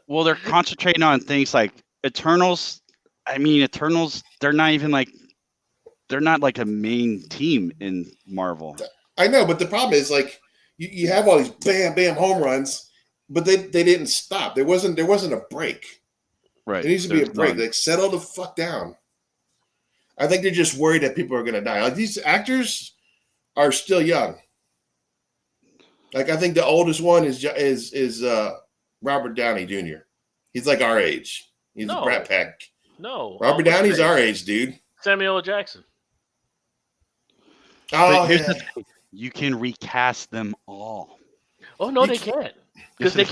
Well, they're concentrating on things like Eternals. I mean, Eternals, they're not like a main team in Marvel. I know, but the problem is like you have all these bam bam home runs, but they didn't stop. There wasn't a break. Right. There needs to be a There's break. none. Like settle the fuck down. I think they're just worried that people are gonna die. Like these actors are still young. Like I think the oldest one is Robert Downey Jr. He's like our age. He's a Brat Pack. No. Robert Downey's our age, dude. Samuel L. Jackson. But Oh, here's yeah. the thing. You can recast them all. Oh no, they can't. Because Yes,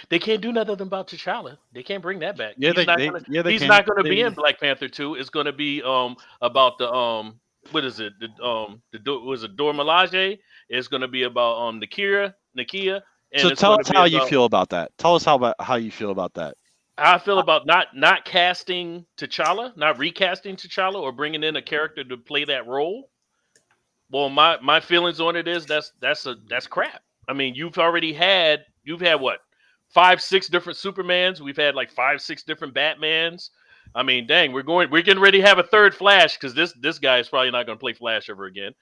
they can't do nothing about T'Challa. They can't bring that back. Yeah, He's they can. not gonna be in Black Panther 2. It's gonna be about the what is it? Was it Dora Milaje? It's gonna be about Nakia, and So it's tell gonna us be how you about feel about that. Tell us how you feel about that. how I feel about not casting T'Challa, not recasting T'Challa, or bringing in a character to play that role. Well, my feelings on it is that's crap. I mean, you've had what 5-6 different Supermans. We've had like 5-6 different Batmans. I mean, dang, we're getting ready to have a third Flash because this guy is probably not going to play Flash ever again.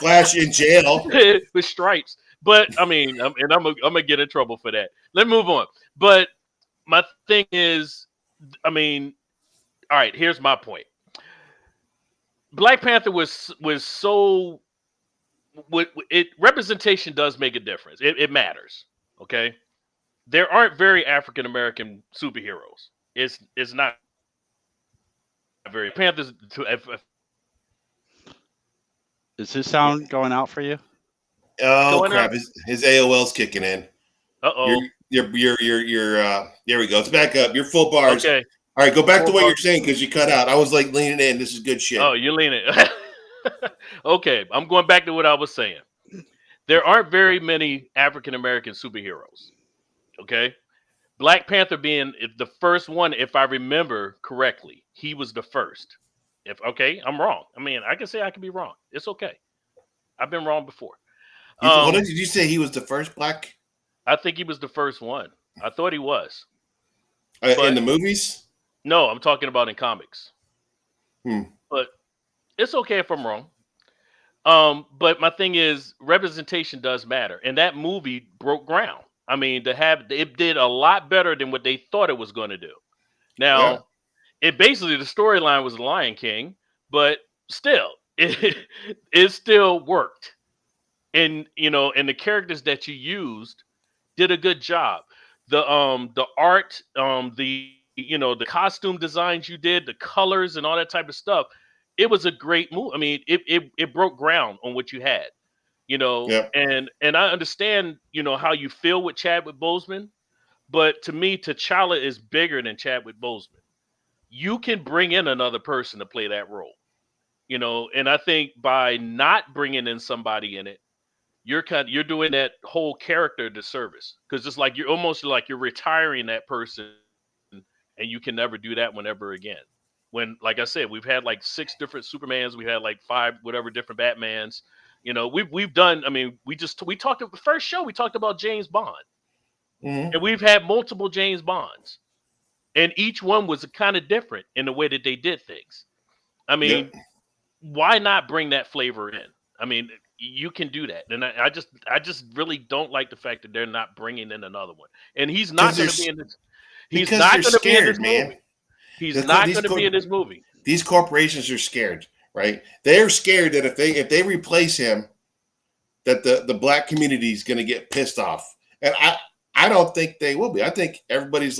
Flash in jail with stripes. But I mean, I'm gonna get in trouble for that. Let's move on. But my thing is, I mean, all right. Here's my point. Black Panther was so. Representation does make a difference. It matters. Okay, there aren't very African American superheroes. It's not very Panthers. Is his sound going out for you? Oh crap! His AOL's kicking in. Uh-oh. You're there we go. It's back up. You're full bars. Okay. All right, go back to what you're saying because you cut out. I was like leaning in. This is good shit. Oh, you're leaning. Okay, I'm going back to what I was saying. There aren't very many African American superheroes. Okay, Black Panther being the first one, if I remember correctly, he was the first. I'm wrong. I mean, I can say I can be wrong. It's okay. I've been wrong before. What did you say? He was the first black? I think he was the first one. I thought he was. In the movies? No, I'm talking about in comics. Hmm. But it's okay if I'm wrong. But my thing is, representation does matter, and that movie broke ground. I mean, it did a lot better than what they thought it was going to do. Yeah. Now, it basically the storyline was the Lion King, but still, it still worked. And and the characters that you used did a good job. The art, the costume designs you did, the colors and all that type of stuff. It was a great move. I mean, it broke ground on what you had. Yeah. And I understand, how you feel with Chadwick Boseman, but to me, T'Challa is bigger than Chadwick Boseman. You can bring in another person to play that role, and I think by not bringing in somebody in it, you're doing that whole character a disservice, because it's like you're almost like you're retiring that person, and you can never do that whenever again. When, like I said, we've had like 6 different Supermans, we had like 5 whatever different Batmans. We've done. I mean, we talked at the first show. We talked about James Bond, Mm-hmm. and we've had multiple James Bonds, and each one was kind of different in the way that they did things. I mean, Yep. why not bring that flavor in? I mean, you can do that, and I just really don't like the fact that they're not bringing in another one. And he's not Because going to be in this. He's because not they're going to be in this scared, man. movie. He's not going to be in this movie. These corporations are scared, right? They're scared that if they replace him, that the black community is going to get pissed off, and I don't think they will be. I think everybody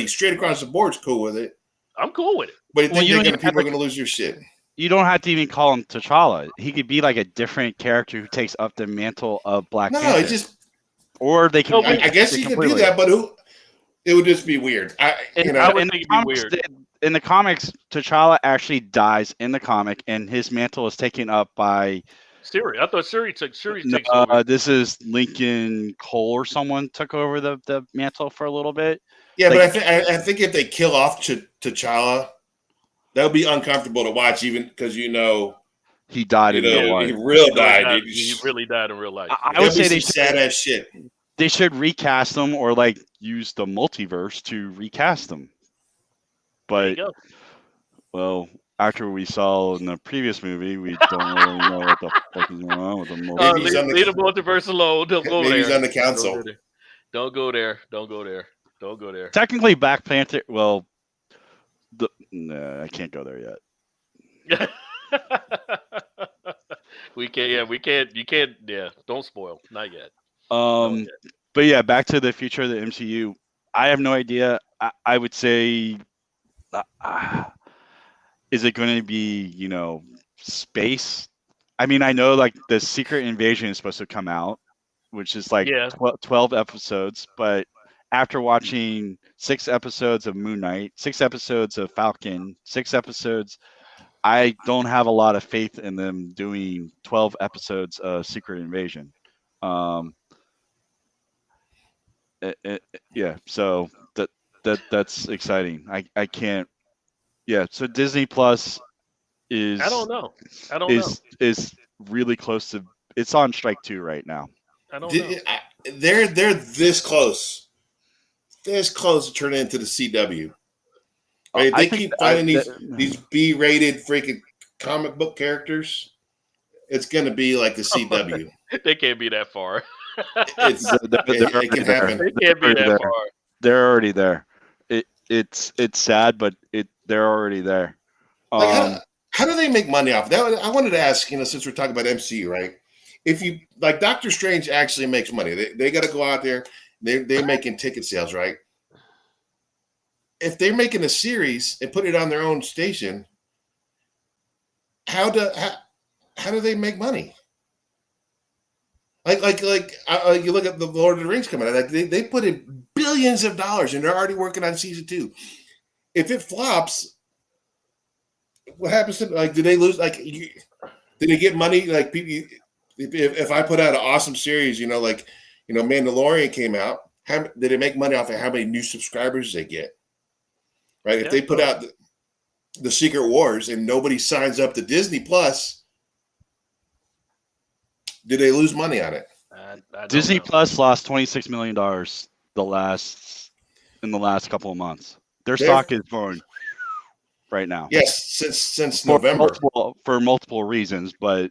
straight across the board is cool with it. I'm cool with it. But I think people are like, going to lose their shit. You don't have to even call him T'Challa. He could be like a different character who takes up the mantle of Black No, Panther. it just. Or they can. I guess you could do that, but it would just be weird. I would think it'd be weird. In the comics, T'Challa actually dies in the comic, and his mantle is taken up by Siri. I thought Siri takes over. This is Lincoln Cole or someone took over the mantle for a little bit. Yeah, but I think if they kill off T'Challa, that would be uncomfortable to watch, even because he died in real life. He really died. He really died in real life. I would say they sad ass shit. They should recast him or like use the multiverse to recast him. But well, after we saw in the previous movie, we don't really know what the fuck is going on with the multiverse. Leave the multiverse alone. Don't go there. He's on the council. Don't go there. Don't go there. Don't go there. Technically, Black Panther. Well, I can't go there yet. We can't. Yeah, we can't. You can't. Yeah, don't spoil. Not yet. But yeah, back to the future of the MCU. I have no idea. I would say, is it going to be space? I mean, I know like the Secret Invasion is supposed to come out, which is like 12 episodes, but after watching 6 episodes of Moon Knight, 6 episodes of Falcon, 6 episodes, I don't have a lot of faith in them doing 12 episodes of Secret Invasion. Yeah, so that's exciting. I can't. Yeah, so Disney Plus is. I don't know. Is really close to. It's on strike 2 right now. I don't know. They're this close to turning into the CW. Right? They keep finding these B-rated freaking comic book characters. It's going to be like the CW. They can't be that far. It can happen. They can't be that far. They're already there. It's sad, but they're already there. How do they make money off that? I wanted to ask, since we're talking about MCU, right? If you like, Doctor Strange actually makes money. They got to go out there. They're making ticket sales, right? If they're making a series and put it on their own station, how do they make money? Like you look at the Lord of the Rings coming out. Like they put in billions of dollars and they're already working on season 2. If it flops, what happens to do they lose? Did they get money? Like people, if I put out an awesome series, Mandalorian came out. Did it make money off of how many new subscribers they get? Right? If they put out the Secret Wars and nobody signs up to Disney Plus, did they lose money on it? Disney Plus lost $26 million in the last couple of months. Their stock is going right now. Yes, since November. For multiple reasons, but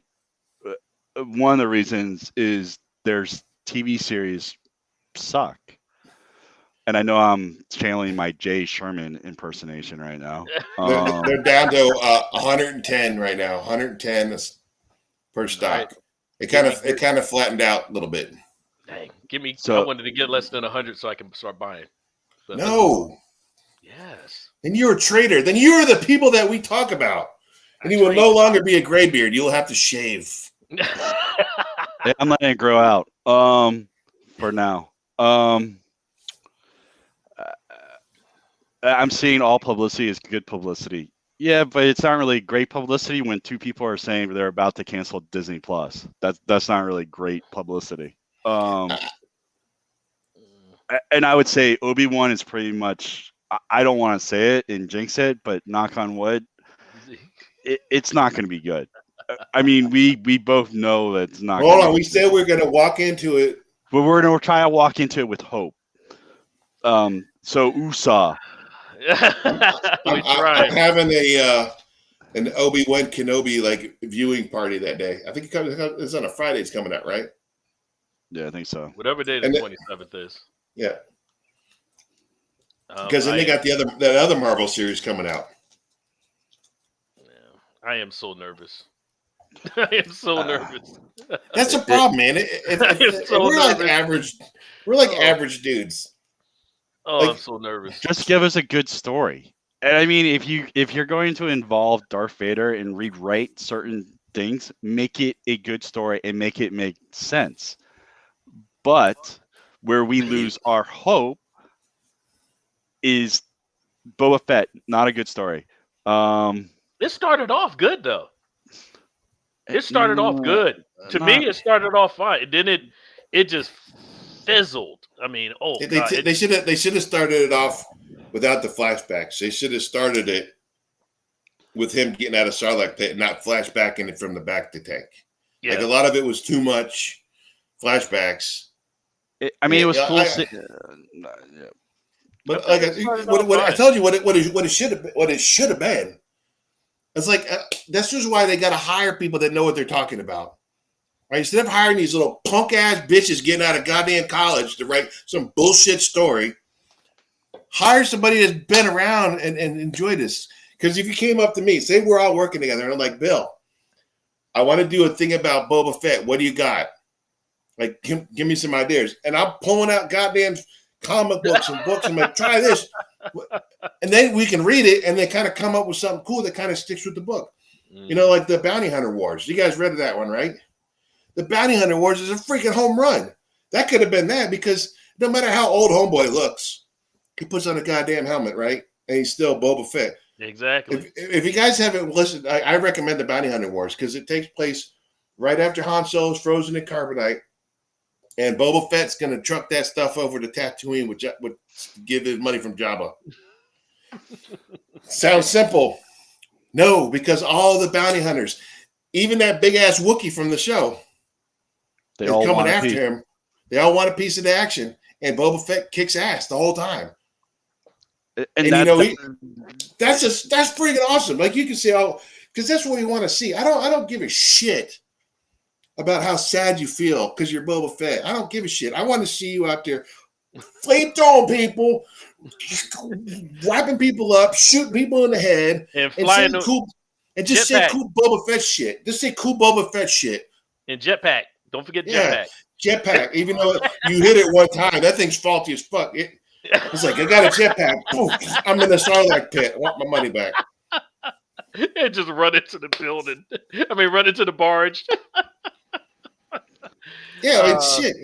one of the reasons is there's TV series suck. And I know I'm channeling my Jay Sherman impersonation right now. They're down to 110 right now. 110 per stock. Right. It kind of flattened out a little bit. Dang, give me. So- I wanted to get less than 100 so I can start buying. But No. Yes. Then you're a traitor. Then you are the people that we talk about. And you will no longer be a graybeard. You'll have to shave. Yeah, I'm letting it grow out. For now. I'm seeing all publicity is good publicity. Yeah, but it's not really great publicity when two people are saying they're about to cancel Disney Plus. That's not really great publicity. And I would say Obi-Wan is pretty much. I don't want to say it and jinx it, but knock on wood, it's not going to be good. I mean, we both know that it's not. Hold on, we said we're going to walk into it, but we're going to try to walk into it with hope. So USA. I'm having an Obi-Wan Kenobi like viewing party that day. I think it's on a Friday. It's coming out, right? Yeah, I think so. Whatever day the 27th is. Yeah. Because then they got that other Marvel series coming out. Yeah, I am so nervous. I am so nervous. That's a problem, man. We're like average dudes. Oh, I'm so nervous. Just give us a good story. And I mean, if you're going to involve Darth Vader and rewrite certain things, make it a good story and make it make sense. But where we lose our hope is Boba Fett, not a good story. It started off good though. It started off good. To me, it started off fine. Then it just fizzled. I mean, they should have started it off without the flashbacks. They should have started it with him getting out of Sarlacc pit and not flashbacking it from the back to tank. Yeah. Like a lot of it was too much flashbacks. It was full. But like I told you, what it should have been. It's like that's just why they got to hire people that know what they're talking about. Right? Instead of hiring these little punk ass bitches getting out of goddamn college to write some bullshit story, hire somebody that's been around and enjoy this. Because if you came up to me, say we're all working together, and I'm like, Bill, I want to do a thing about Boba Fett. What do you got? Like, give me some ideas. And I'm pulling out goddamn comic books and books. I'm like, try this. And then we can read it and then kind of come up with something cool that kind of sticks with the book. You know, like the Bounty Hunter Wars. You guys read that one, right? The Bounty Hunter Wars is a freaking home run. That could have been that because no matter how old Homeboy looks, he puts on a goddamn helmet, right? And he's still Boba Fett. Exactly. If you guys haven't listened, I recommend the Bounty Hunter Wars because it takes place right after Han Solo's frozen in carbonite. And Boba Fett's going to truck that stuff over to Tatooine, which would give his money from Jabba. Sounds simple. No, because all the bounty hunters, even that big-ass Wookiee from the show, they're coming after him. They all want a piece of the action. And Boba Fett kicks ass the whole time. And that's freaking awesome. Like you can say, because that's what we want to see. I don't give a shit about how sad you feel because you're Boba Fett. I don't give a shit. I want to see you out there flamethrowing people, wiping people up, shooting people in the head, and flying just say cool Boba Fett shit. Just say cool Boba Fett shit. And jetpack. Don't forget jetpack. Jetpack. Even though you hit it one time, that thing's faulty as fuck. It's like, I got a jetpack. Poof, I'm in the Sarlacc pit. I want my money back. And just run into the building. Run into the barge. Yeah, it's shit.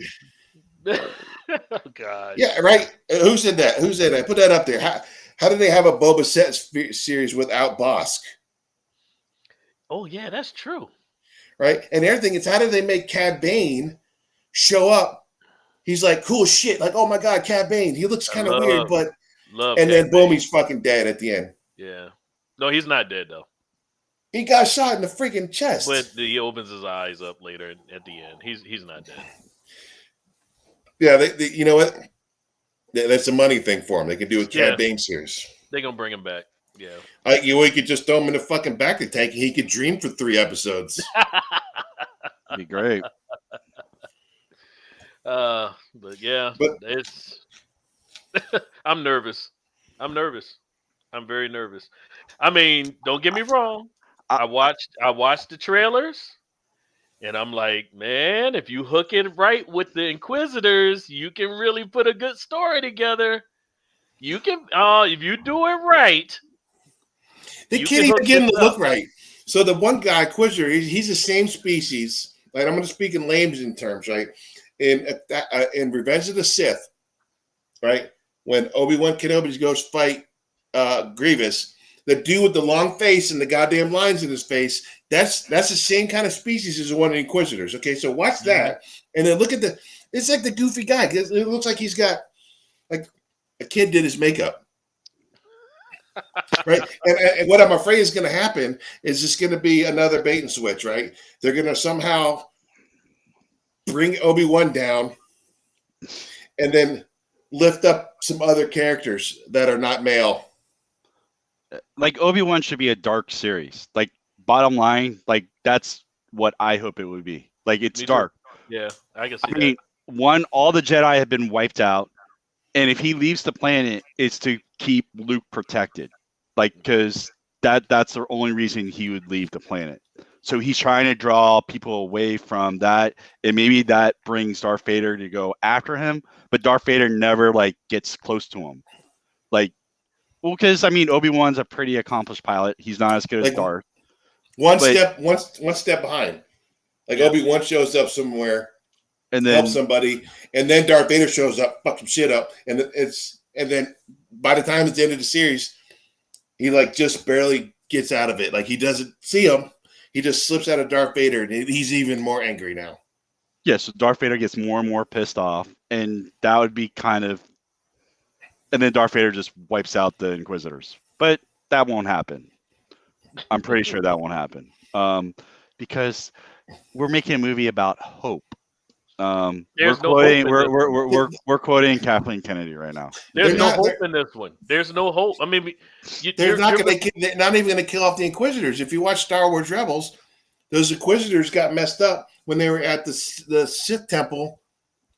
Oh, God. Yeah, right. Who said that? Put that up there. How do they have a Boba Fett series without Bosk? Oh, yeah, that's true. Right? And everything is, how do they make Cad Bane show up? He's like, cool shit. Like, oh, my God, Cad Bane. He looks kind of weird, but... And then, boom, he's fucking dead at the end. Yeah. No, he's not dead, though. He got shot in the freaking chest. But he opens his eyes up later at the end. He's not dead. Yeah, you know what? That's a money thing for him. They can do a Cad Bane series. They're going to bring him back. Yeah. You could just throw him in the fucking back of the tank and he could dream for 3 episodes. That'd be great. But yeah, But it's. I'm nervous. I'm nervous. I'm very nervous. I mean, don't get me wrong. I, I watched the trailers, and I'm like, man, if you hook it right with the Inquisitors, you can really put a good story together. You can, if you do it right, they you can't can even hook get this him to up. look right. So the one guy, Quizzer, he's the same species. Like I'm going to speak in Layman terms, right? In Revenge of the Sith, right? When Obi-Wan Kenobi goes fight Grievous, the dude with the long face and the goddamn lines in his face, that's the same kind of species as one of the Inquisitors. Okay, so watch Mhm. that, and then look at it's like the goofy guy. It looks like he's got like a kid did his makeup, right? And what I'm afraid is going to happen is it's going to be another bait and switch, right? They're going to somehow bring Obi-Wan down and then lift up some other characters that are not male. like Obi-Wan should be a dark series. Like bottom line, like that's what I hope it would be. Like it's Me too. dark. Yeah, I can I see that. mean, one, all the Jedi have been wiped out, and if he leaves the planet, it's to keep Luke protected. Like because that's the only reason he would leave the planet. So he's trying to draw people away from that, and maybe that brings Darth Vader to go after him. But Darth Vader never like gets close to him. Like, well, because I mean, Obi-Wan's a pretty accomplished pilot. He's not as good as Like Darth, one but step behind. Like Yeah. Obi-Wan shows up somewhere, and helps then somebody, and then Darth Vader shows up, fuck some shit up, and then by the time it's the end of the series, he like just barely gets out of it. Like he doesn't see him, he just slips out of Darth Vader, and he's even more angry now. yeah, so Darth Vader gets more and more pissed off, and that would be kind of, and then Darth Vader just wipes out the Inquisitors. But that won't happen. I'm pretty sure that won't happen. Because we're making a movie about hope. There's no hope in this one. We're quoting Kathleen Kennedy right now. There's They're no not. hope in this one. There's no hope. I mean, They're you're they're not even going to kill off the Inquisitors. If you watch Star Wars Rebels, those Inquisitors got messed up when they were at the Sith Temple,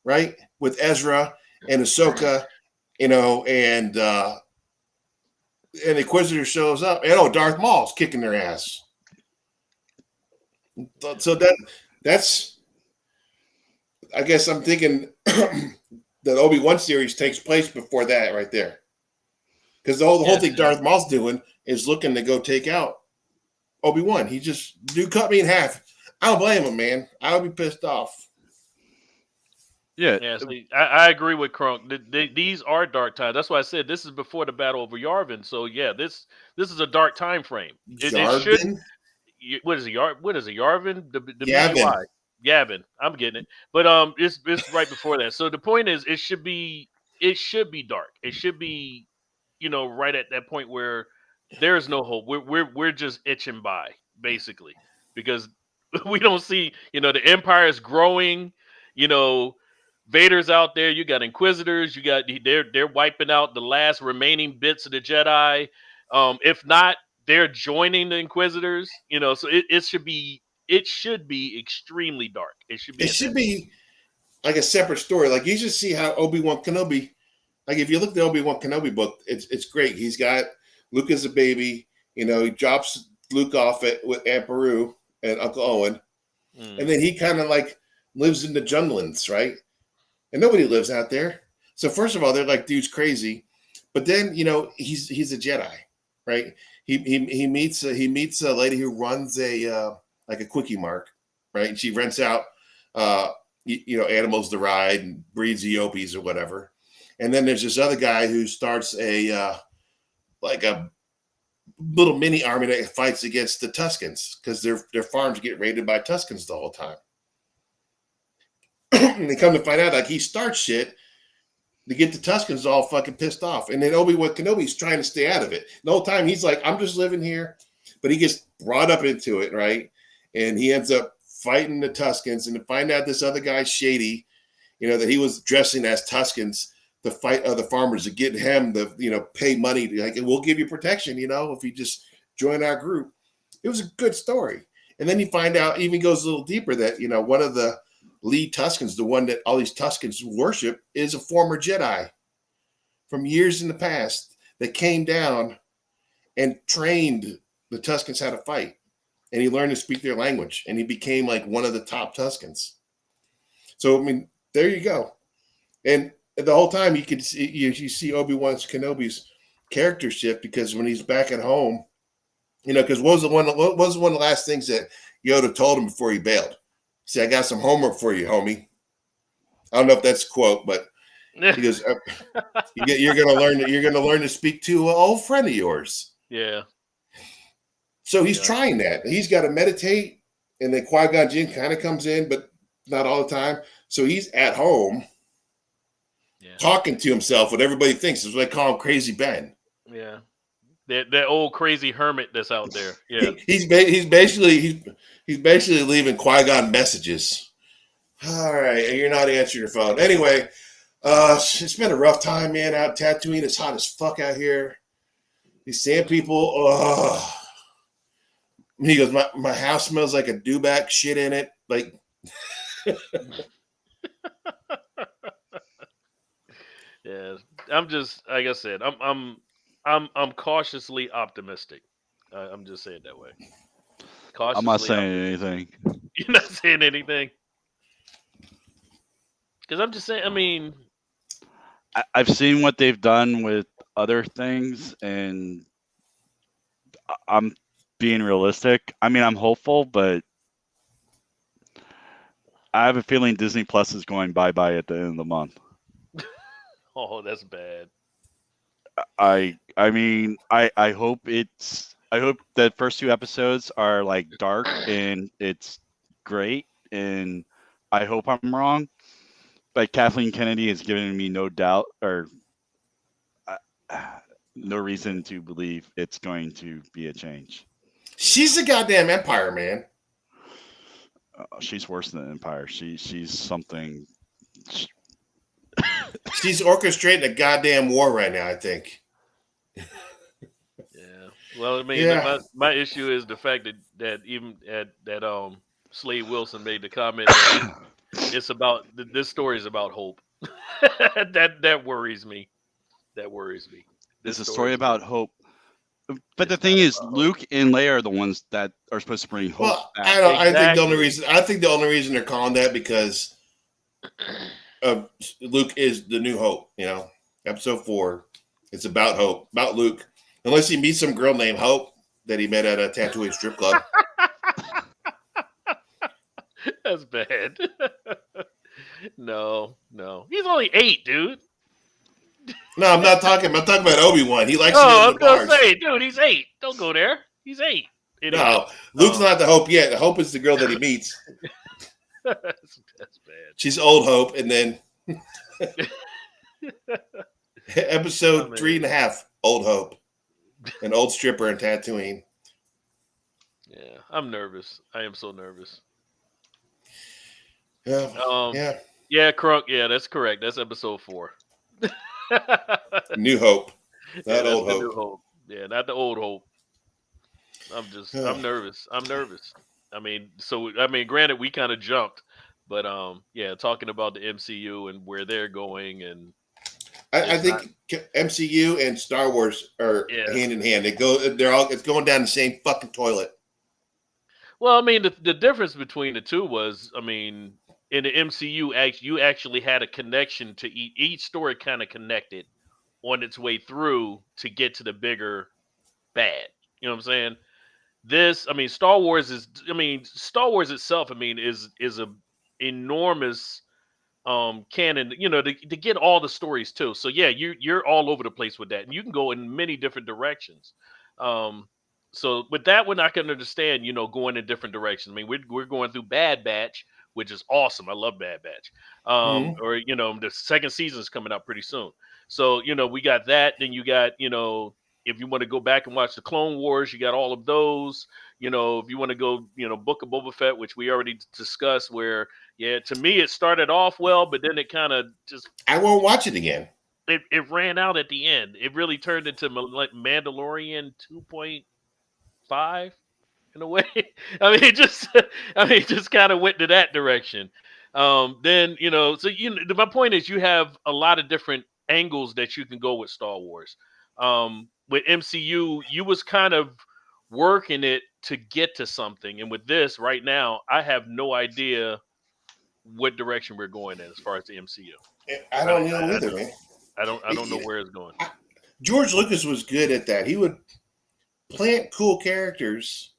right, with Ezra and Ahsoka, and the Inquisitor shows up, and Darth Maul's kicking their ass. So that's I guess I'm thinking that Obi-Wan series takes place before that right there. Because the whole thing Darth Maul's doing is looking to go take out Obi-Wan. He just cut me in half. I don't blame him, man. I would be pissed off. Yeah, see, I agree with Crunk. These are dark times. That's why I said this is before the battle over Yavin. So yeah, this is a dark time frame. It should. Yavin? What is it? What is it? Yarvin? The Yavin. Yavin. I'm getting it. But it's right before that. So the point is, it should be dark. It should be, right at that point where there is no hope. We're just itching by, basically, because we don't see. The Empire is growing. Vader's out there. You got Inquisitors. You got they're wiping out the last remaining bits of the Jedi. If not, they're joining the Inquisitors. So it should be extremely dark. It should be like a separate story. Like you should see how Obi-Wan Kenobi. Like if you look at the Obi-Wan Kenobi book, it's great. He's got Luke as a baby. He drops Luke off with Aunt Beru and Uncle Owen, and then he kind of like lives in the Jundlands, right? And nobody lives out there. So first of all, they're like, dude's crazy. But then, he's a Jedi, right? He meets a lady who runs a quickie mart, right? And she rents out animals to ride and breeds Eopies or whatever. And then there's this other guy who starts a little mini army that fights against the Tuskens because their farms get raided by Tuskens the whole time. And they come to find out, like, he starts shit to get the Tuskens all fucking pissed off. And then Obi-Wan Kenobi's trying to stay out of it. The whole time he's like, I'm just living here. But he gets brought up into it, right? And he ends up fighting the Tuskens and to find out this other guy's shady, that he was dressing as Tuskens to fight other farmers to get him to, pay money. Like, we'll give you protection, if you just join our group. It was a good story. And then you find out, even goes a little deeper, that, one of the Lee Tusken's the one that all these Tuskens worship, is a former Jedi from years in the past that came down and trained the Tuskens how to fight. And he learned to speak their language, and he became like one of the top Tuskens. So, I mean, there you go. And the whole time you could see, you see Obi-Wan Kenobi's character shift, because when he's back at home, because what was one of the last things that Yoda told him before he bailed? He said, "I got some homework for you, homie." I don't know if that's a quote, but he goes, "You're gonna learn to speak to an old friend of yours." Yeah. So he's trying that. He's got to meditate, and then Qui-Gon Jinn kind of comes in, but not all the time. So he's at home, talking to himself. What everybody thinks is what they call him, Crazy Ben. Yeah. That old crazy hermit that's out there. Yeah. He's basically leaving Qui-Gon messages. All right, you're not answering your phone. Anyway, it's been a rough time, man. Out Tatooine, it's hot as fuck out here. These sand people. He goes, my house smells like a dewback shit in it. Like, yeah. I'm just, like I said, I'm cautiously optimistic. I'm just saying that way. I'm not saying anything. You're not saying anything? Because I'm just saying, I mean, I've seen what they've done with other things, and I'm being realistic. I mean, I'm hopeful, but I have a feeling Disney Plus is going bye-bye at the end of the month. Oh, that's bad. I mean, I hope the first 2 episodes are like dark and it's great, and I hope I'm wrong. But Kathleen Kennedy has given me no doubt or no reason to believe it's going to be a change. She's a goddamn Empire, man. She's worse than Empire. She's something. She's orchestrating a goddamn war right now, I think. Yeah. Well, I mean, my issue is the fact that even that Slade Wilson made the comment that it's about this story is about hope. that worries me. That worries me. It's a story about hope. But the thing is, Luke and Leia are the ones that are supposed to bring hope. Well, back. I think the only reason they're calling that because Luke is the new hope. Episode 4, it's about hope, about Luke. Unless he meets some girl named Hope that he met at a Tatooine strip club. That's bad. No, he's only 8, dude. No, I'm not talking. I'm talking about Obi-Wan. He likes. I'm gonna say, dude, he's 8. Don't go there. He's 8. No, Luke's not the Hope yet. The Hope is the girl that he meets. That's bad. She's old Hope, and then episode 3.5, old Hope, an old stripper in Tatooine. Yeah, I'm nervous. I am so nervous. Yeah. Yeah, Crunk. Yeah, that's correct. That's episode 4. New Hope, not old Hope. New Hope. Yeah, not the old Hope. I'm nervous. I mean, granted, we kind of jumped, but talking about the MCU and where they're going, and I think MCU and Star Wars are hand in hand. It's going down the same fucking toilet. Well, I mean, the difference between the two was, I mean, in the MCU, you actually had a connection to each story, kind of connected on its way through to get to the bigger bad. You know what I'm saying? Star Wars itself, is a enormous canon, to get all the stories too. So yeah, you're all over the place with that, and you can go in many different directions. So with that one, I can understand, going in different directions. I mean, we're going through Bad Batch, which is awesome. I love Bad Batch. Or the second season is coming out pretty soon. So we got that. Then you got if you want to go back and watch the Clone Wars, you got all of those. If you want to go, Book of Boba Fett, which we already discussed, where, to me, it started off well, but then it kind of just... I won't watch it again. It ran out at the end. It really turned into like Mandalorian 2.5 in a way. It just kind of went to that direction. Then so my point is you have a lot of different angles that you can go with Star Wars. With MCU, you was kind of working it to get to something, and with this right now, I have no idea what direction we're going in as far as the MCU. I I, don't know I, I either, don't man. I don't know where it's going. George Lucas was good at that. He would plant cool characters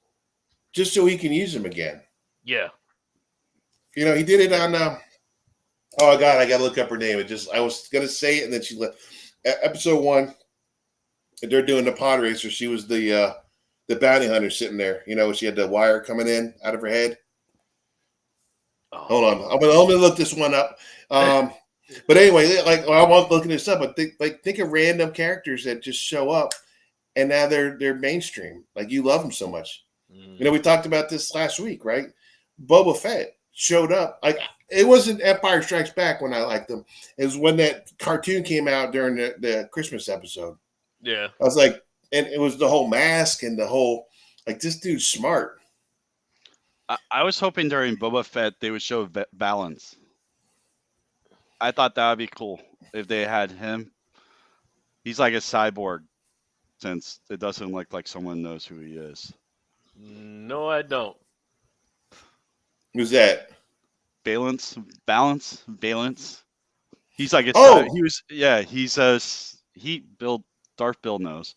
just so he can use them again. Yeah. He did it on. Oh God, I gotta look up her name. I was gonna say it, and then she left. Episode 1, they're doing the pod racer. She was the bounty hunter sitting there. She had the wire coming in out of her head. Hold on, I'm gonna look this one up. But anyway, I was looking this up. But think of random characters that just show up, and now they're mainstream. Like you love them so much. We talked about this last week, right? Boba Fett showed up. Like it wasn't Empire Strikes Back when I liked them. It was when that cartoon came out during the Christmas episode. Yeah, I was like, and it was the whole mask and the whole this dude's smart. I was hoping during Boba Fett they would show balance. I thought that would be cool if they had him. He's like a cyborg, since it doesn't look like someone knows who he is. No, I don't. Who's that? Balance. He's like Darth Bill knows.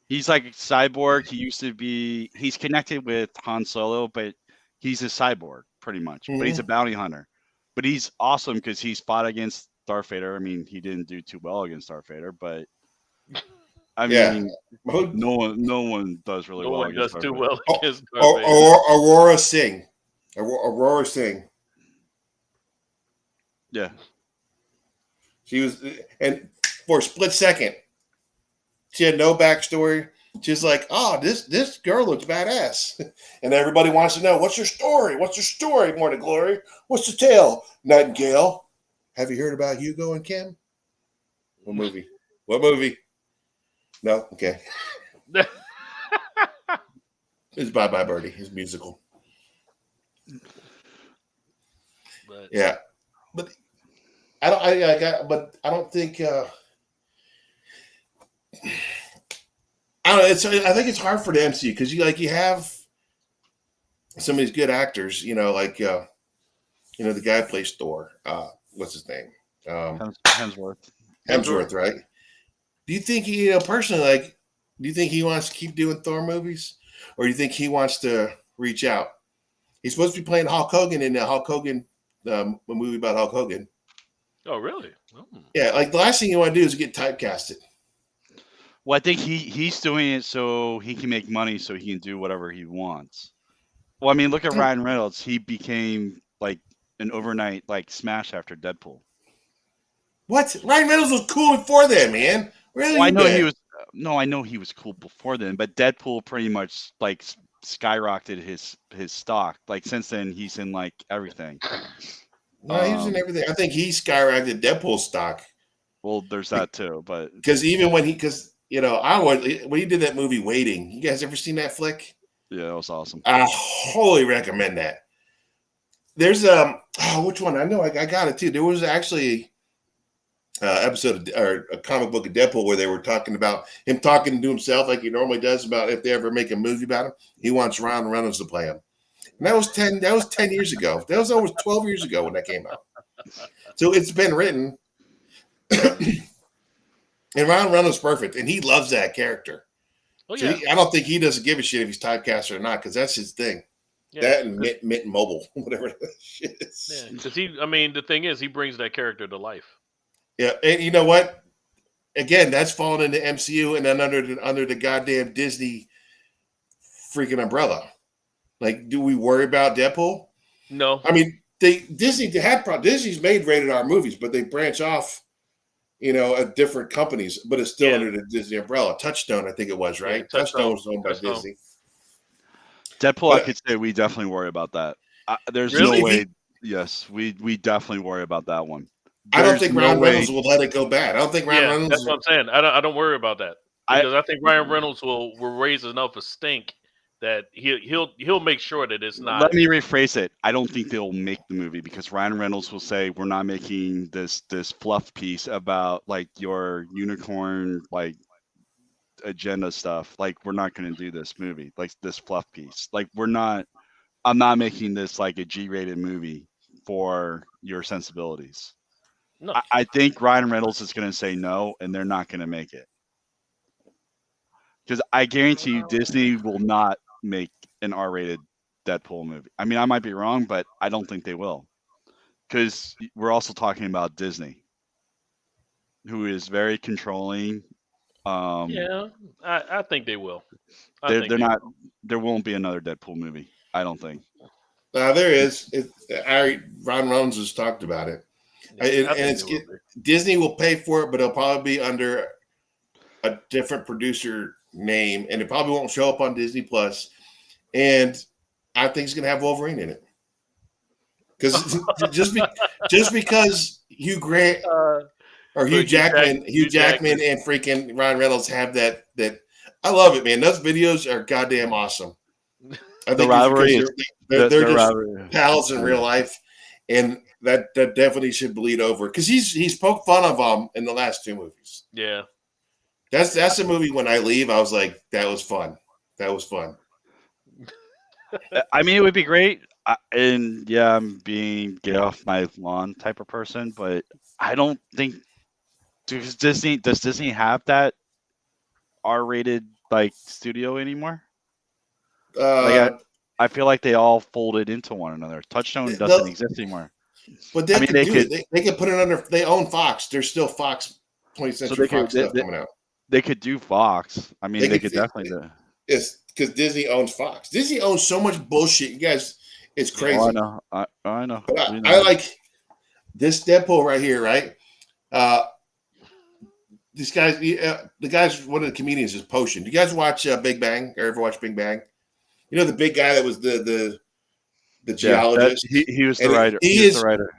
He's like a cyborg. He's connected with Han Solo, but he's a cyborg pretty much. But he's a bounty hunter. But he's awesome because he fought against Darth Vader. I mean, he didn't do too well against Darth Vader, but I mean, no one does really well. No one does too well against Darth Vader. Aurora Singh. Aurora Singh. Yeah. She was, and for a split second, she had no backstory. She's like, "Oh, this girl looks badass," and everybody wants to know, "What's her story? What's her story, Morning Glory? What's the tale, Nightingale? Have you heard about Hugo and Kim? What movie? What movie? No, okay. It's Bye Bye Birdie, his musical. But, yeah, but I don't think. I don't know. I think it's hard for the MCU because you have some of these good actors. The guy who plays Thor. What's his name? Hemsworth. Hemsworth, right? Do you think he personally do you think he wants to keep doing Thor movies, or do you think he wants to reach out? He's supposed to be playing Hulk Hogan in the Hulk Hogan movie about Hulk Hogan. Oh, really? Oh. Yeah, like the last thing you want to do is get typecasted. Well, I think he's doing it so he can make money, so he can do whatever he wants. Well, I mean, look at Ryan Reynolds. He became like an overnight smash after Deadpool. What? Ryan Reynolds was cool before then, man. Really? Well, I know he was. No, I know he was cool before then, but Deadpool pretty much skyrocketed his stock. Since then, he's in everything. No, he was in everything. I think he skyrocketed Deadpool's stock. Well, there's that too, but because even when when he did that movie Waiting, you guys ever seen that flick? Yeah, that was awesome. I wholly recommend that. There's which one? I know I got it too. There was actually episode or a comic book of Deadpool where they were talking about him talking to himself like he normally does about if they ever make a movie about him. He wants Ryan Reynolds to play him. And that was 10 years ago. That was almost 12 years ago when that came out. So it's been written. And Ryan Reynolds is perfect, and he loves that character. Oh, yeah. So I don't think he doesn't give a shit if he's typecast or not, because that's his thing. Yeah, that and Mint Mobile, whatever that shit is. Yeah, because the thing is, he brings that character to life. Yeah, and you know what? Again, that's falling into MCU and then under the goddamn Disney freaking umbrella. Do we worry about Deadpool? No. I mean, Disney's made rated R movies, but they branch off, at different companies, but it's still under the Disney umbrella. Touchstone, I think it was, right? Yeah, Touchstone was owned by Disney. Deadpool, I could say we definitely worry about that. There's no way. Yes, we definitely worry about that one. I don't think Ryan Reynolds will let it go bad. I don't think Ryan Reynolds. That's what I'm saying. I don't worry about that because I think Ryan Reynolds will raise enough a stink that he'll make sure that it's not. Let me rephrase it. I don't think they'll make the movie because Ryan Reynolds will say we're not making this fluff piece about like your unicorn like agenda stuff. Like we're not going to do this movie like this fluff piece. Like we're not. I'm not making this like a G-rated movie for your sensibilities. No, I think Ryan Reynolds is going to say no, and they're not going to make it. Because I guarantee you, Disney will not make an R-rated Deadpool movie. I mean, I might be wrong, but I don't think they will. Because we're also talking about Disney, who is very controlling. yeah, I think they will. They're not. There won't be another Deadpool movie. I don't think. There is. Ron Reynolds has talked about it. Disney will pay for it, but it'll probably be under a different producer name, and it probably won't show up on Disney Plus. And I think it's going to have Wolverine in it, because just because Hugh Grant or Hugh Jackman and freaking Ryan Reynolds have that. I love it, man. Those videos are goddamn awesome. I think they're just pals in real life, and that definitely should bleed over because he's poked fun of them in the last two movies. Yeah, that's a movie. When I leave, I was like, that was fun. That was fun. I mean, it would be great, and yeah, I'm being get off my lawn type of person, but I don't think does Disney have that R-rated like studio anymore? I feel like they all folded into one another. Touchstone doesn't exist anymore. But they could put it under. They own Fox. There's still Fox 20th Century Fox stuff coming out. They could do Fox. I mean, they could definitely do. It's because Disney owns Fox. Disney owns so much bullshit, you guys. It's crazy. Oh, I know. I know. But I like this Deadpool right here, right? This guy's the guy's one of the comedians is Potion. Do you guys watch Big Bang? Or ever watch Big Bang? You know the big guy that was the geologist. He was the writer. He's the writer.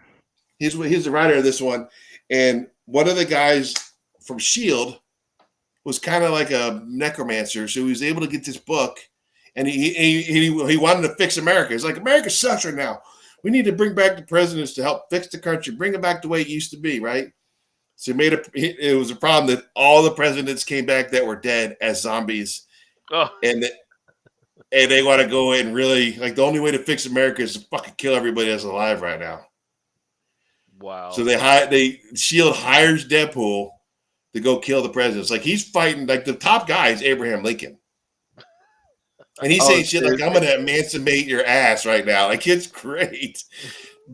He's the writer of this one, and one of the guys from Shield was kind of like a necromancer, so he was able to get this book, and he wanted to fix America. He's like, America sucks right now. We need to bring back the presidents to help fix the country, bring it back the way it used to be, right? So it was a problem that all the presidents came back that were dead as zombies, and they want to go in really like the only way to fix America is to fucking kill everybody that's alive right now. Wow. So Shield hires Deadpool to go kill the presidents. Like he's fighting like the top guy is Abraham Lincoln. And he's saying shit like, I'm going to emancipate your ass right now. Like, it's great.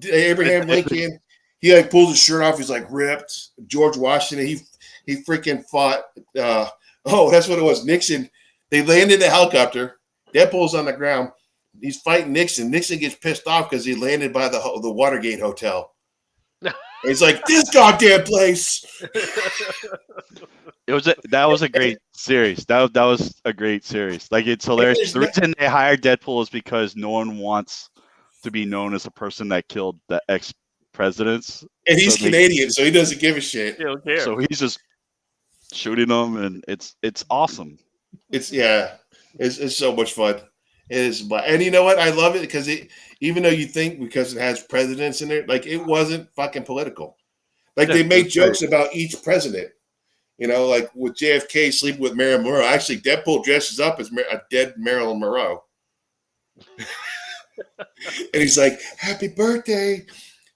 Abraham Lincoln, he like pulls his shirt off. He's like ripped. George Washington, he freaking fought. That's what it was. Nixon. They landed in the helicopter. Deadpool's on the ground. He's fighting Nixon. Nixon gets pissed off because he landed by the Watergate Hotel. He's like, this goddamn place. That was a great series. That was a great series. Like, it's hilarious. The reason they hired Deadpool is because no one wants to be known as a person that killed the ex-presidents. And he's Canadian, so he doesn't give a shit. He don't care. So he's just shooting them, and it's awesome. It's so much fun. It is, and you know what? I love it because even though you think because it has presidents in it, like it wasn't fucking political. Like they made jokes about each president. You know, like with JFK sleeping with Marilyn Monroe. Actually, Deadpool dresses up as a dead Marilyn Monroe, and he's like, "Happy birthday,"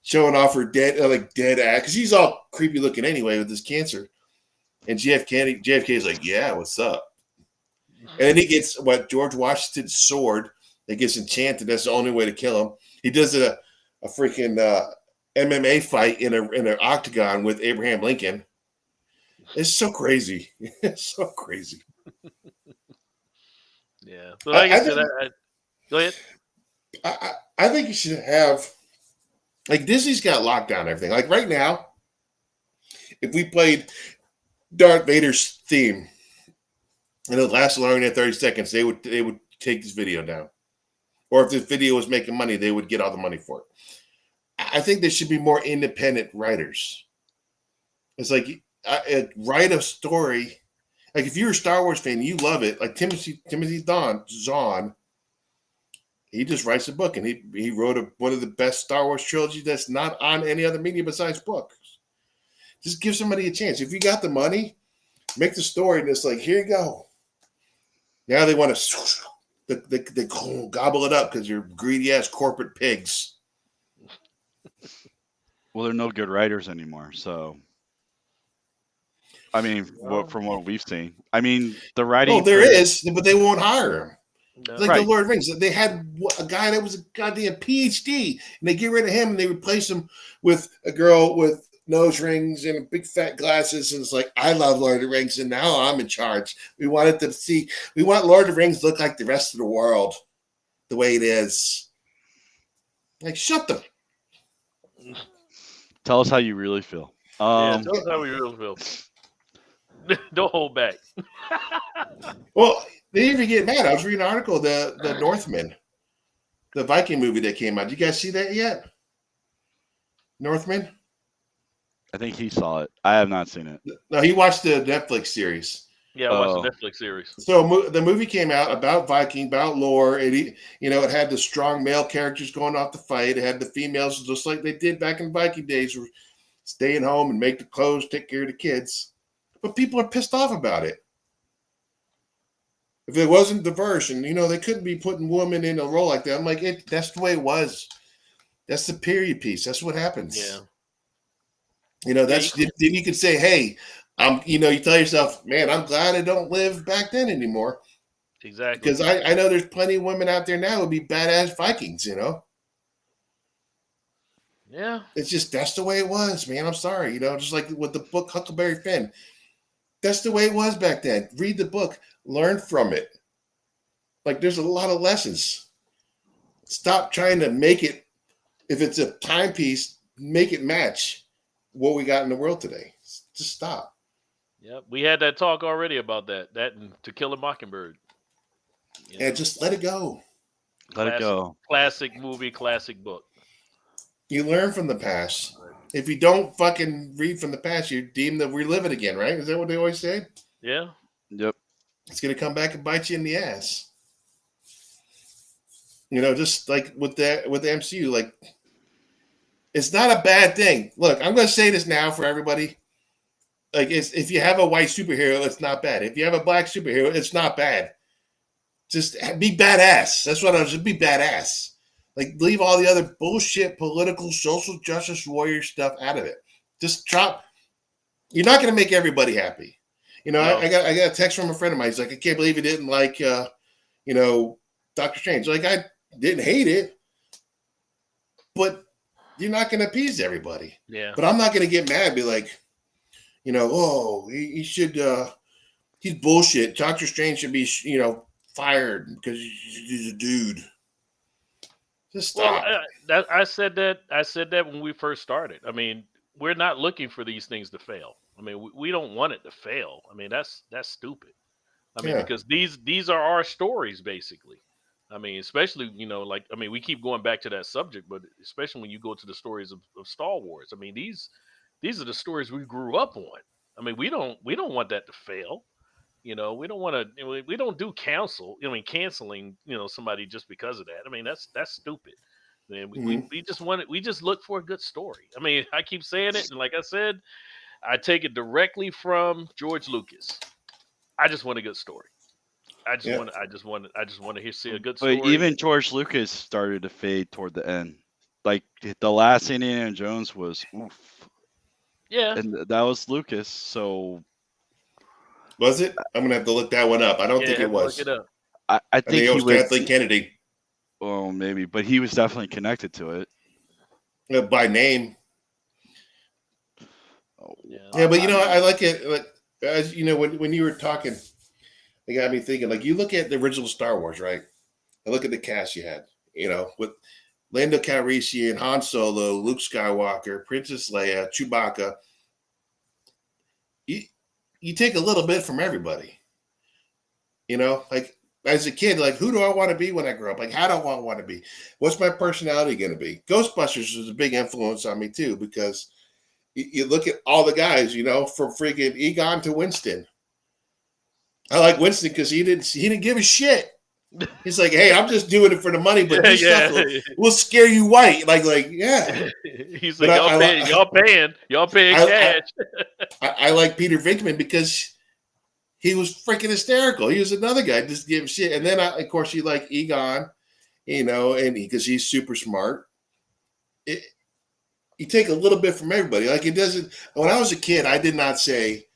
showing off her dead ass because he's all creepy looking anyway with his cancer. And JFK is like, "Yeah, what's up?" And then he gets George Washington's sword that gets enchanted. That's the only way to kill him. He does a freaking MMA fight in an octagon with Abraham Lincoln. It's so crazy. It's so crazy. Yeah. So like I said, go ahead. I think you should have like Disney's got lockdown everything. Like right now, if we played Darth Vader's theme and it lasted longer than 30 seconds, they would take this video down. Or if this video was making money, they would get all the money for it. I think there should be more independent writers. It's like write a story. Like if you're a Star Wars fan, you love it. Like Timothy Zahn He just writes a book, and he wrote one of the best Star Wars trilogy that's not on any other medium besides books. Just give somebody a chance. If you got the money, make the story, and it's like, here you go. Now they want to they gobble it up because you're greedy ass corporate pigs. Well, they're no good writers anymore. So, I mean, from what we've seen, I mean, the writing. Oh, there is, but they won't hire him. No. Like the Lord of the Rings, they had a guy that was a goddamn PhD, and they get rid of him and they replace him with a girl with nose rings and big fat glasses, and it's like, I love Lord of the Rings, and now I'm in charge. We want Lord of the Rings to look like the rest of the world, the way it is. Like, shut them. Tell us how you really feel. Yeah, tell us how we really feel. Don't hold back. Well, they even get mad. I was reading an article, the Northman, the Viking movie that came out. Did you guys see that yet? Northman? I think he saw it. I have not seen it. No, he watched the Netflix series. Yeah, I watched the Netflix series. So the movie came out about Viking, about lore. It had the strong male characters going off to fight. It had the females, just like they did back in Viking days, were staying home and make the clothes, take care of the kids. But people are pissed off about it. If it wasn't diverse, and they couldn't be putting women in a role like that. I'm like, that's the way it was. That's the period piece. That's what happens. Yeah. Then you could say, hey, you tell yourself, man, I'm glad I don't live back then anymore. Exactly. Because I know there's plenty of women out there now who would be badass Vikings, Yeah. It's just, that's the way it was, man. I'm sorry. Just like with the book Huckleberry Finn. That's the way it was back then. Read the book. Learn from it. Like, there's a lot of lessons. Stop trying to make it, if it's a timepiece, make it match what we got in the world today. Just stop. Yep. We had that talk already about that and To Kill a Mockingbird. Yeah, just let it go. Let it go. Classic movie, classic book. You learn from the past. If you don't fucking read from the past, you deem to relive it again, right? Is that what they always say? Yeah. Yep. It's going to come back and bite you in the ass. Just like with the MCU, like, it's not a bad thing. Look, I'm going to say this now for everybody. Like, if you have a white superhero, it's not bad. If you have a black superhero, it's not bad. Just be badass. That's what I was. Just be badass. Like, leave all the other bullshit, political, social justice warrior stuff out of it. Just drop. You're not going to make everybody happy. No. I got a text from a friend of mine. He's like, I can't believe he didn't like, Doctor Strange. Like, I didn't hate it, but you're not going to appease everybody. Yeah. But I'm not going to get mad and be like, he should, he's bullshit. Doctor Strange should be, fired because he's a dude. Just stop. Well, I said that when we first started. I mean, we're not looking for these things to fail. I mean, we don't want it to fail. I mean, that's stupid. I mean, because these are our stories, basically. I mean, especially, we keep going back to that subject, but especially when you go to the stories of Star Wars. I mean, these are the stories we grew up on. I mean, we don't want that to fail. We don't want to. We don't do canceling. Somebody just because of that. I mean, that's stupid. Man, we just look for a good story. I mean, I keep saying it, and like I said, I take it directly from George Lucas. I just want a good story. I just want to see a good story. But even George Lucas started to fade toward the end. Like, the last Indiana Jones was oof. Yeah, and that was Lucas. So. Was it? I'm gonna have to look that one up. I don't think it was. Look it up. I think it was Kathleen Kennedy. Oh, maybe, but he was definitely connected to it by name. Oh, yeah, but I like it. Like, as when you were talking, it got me thinking. Like, you look at the original Star Wars, right? And look at the cast you had. With Lando Calrissian, Han Solo, Luke Skywalker, Princess Leia, Chewbacca. You take a little bit from everybody. Like, as a kid, like, who do I want to be when I grow up? Like, how do I want to be? What's my personality going to be? Ghostbusters was a big influence on me, too, because you look at all the guys, from freaking Egon to Winston. I like Winston because he didn't give a shit. He's like, hey, I'm just doing it for the money, but this Yeah. stuff will scare you white. Like, yeah. He's But like, y'all paying cash. I like Peter Venkman because he was freaking hysterical. He was another guy just giving shit. And then, of course, you like Egon, and because he's super smart. You take a little bit from everybody. Like, it doesn't. When I was a kid, I did not say,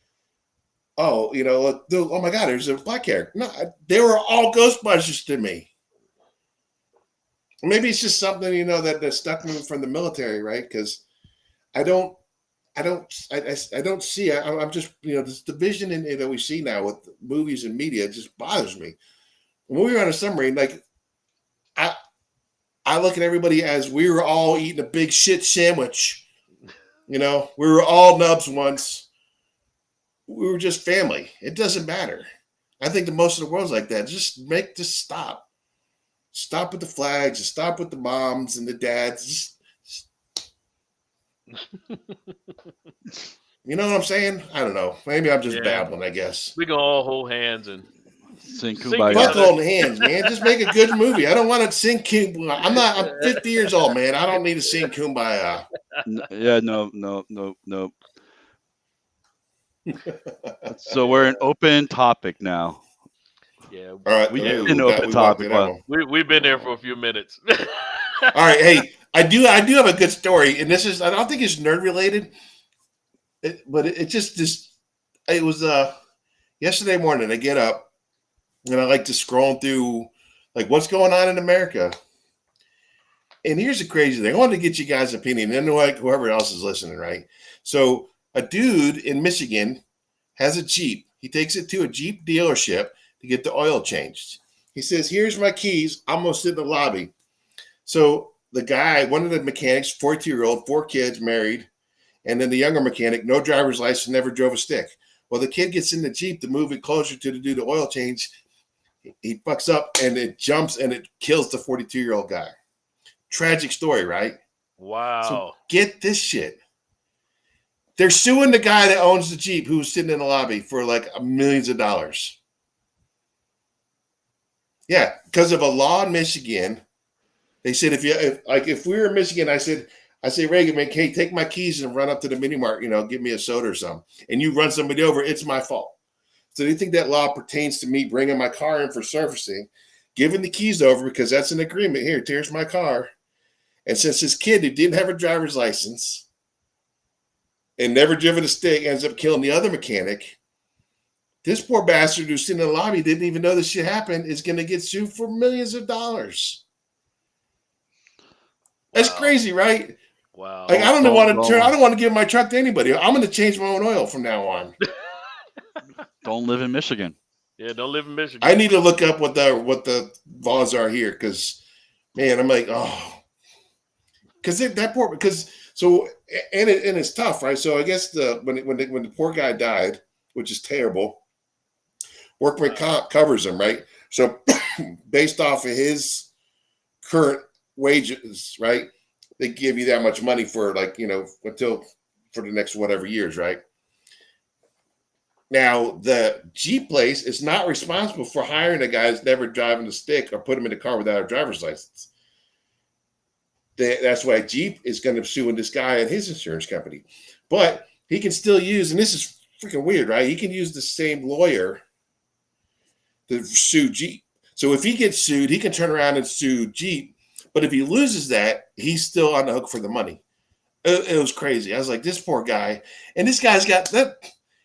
oh, oh my God, there's a black character. No, they were all Ghostbusters to me. Maybe it's just something, that stuck me from the military, right? Because I don't see. I'm just, this division that we see now with movies and media just bothers me. When we were on a submarine, like, I look at everybody as we were all eating a big shit sandwich. We were all nubs once. We were just family. It doesn't matter. I think that most of the world's like that. Just stop. Stop with the flags. Stop with the moms and the dads. You know what I'm saying? I don't know. Maybe I'm just babbling, I guess. We can all hold hands and sing Kumbaya. Fuck holding hands, man. Just make a good movie. I don't want to sing Kumbaya. I'm 50 years old, man. I don't need to sing Kumbaya. Yeah, no. So we're an open topic now. Yeah. All right. An open topic. We've been there for a few minutes. All right. Hey, I do have a good story, and I don't think it's nerd related, but it was yesterday morning. I get up and I like to scroll through like what's going on in America. And here's the crazy thing. I wanted to get you guys' opinion, and like whoever else is listening, right? So a dude in Michigan has a Jeep. He takes it to a Jeep dealership to get the oil changed. He says, here's my keys. I'm going to sit in the lobby. So the guy, one of the mechanics, 42-year-old, 4 kids, married, and then the younger mechanic, no driver's license, never drove a stick. Well, the kid gets in the Jeep to move it closer to do the oil change. He fucks up, and it jumps, and it kills the 42-year-old guy. Tragic story, right? Wow. So get this shit. They're suing the guy that owns the Jeep who was sitting in the lobby for like millions of dollars. Yeah, because of a law in Michigan. They said if we were in Michigan, I say, Reagan, man, hey, take my keys and run up to the mini mart, give me a soda or something. And you run somebody over, it's my fault. So they think that law pertains to me bringing my car in for servicing, giving the keys over because that's an agreement. Here, here's my car. And since this kid who didn't have a driver's license and never driven a stick ends up killing the other mechanic, this poor bastard who's sitting in the lobby didn't even know this shit happened is going to get sued for millions of dollars. Wow. That's crazy, right? Wow. Like I don't want to give my truck to anybody. I'm going to change my own oil from now on. Don't live in Michigan. Yeah, don't live in Michigan. I need to look up what the laws are here because, man, I'm like, oh. Because it's tough, right? So I guess when the poor guy died, which is terrible, workman comp covers him, right? So based off of his current wages, right, they give you that much money for until for the next whatever years, right? Now the Jeep place is not responsible for hiring a guy that's never driving a stick or put him in a car without a driver's license. That's why Jeep is going to sue this guy and his insurance company. But he can still use, and this is freaking weird, right? He can use the same lawyer to sue Jeep. So if he gets sued, he can turn around and sue Jeep. But if he loses that, he's still on the hook for the money. It was crazy. I was like, this poor guy. And this guy's got that.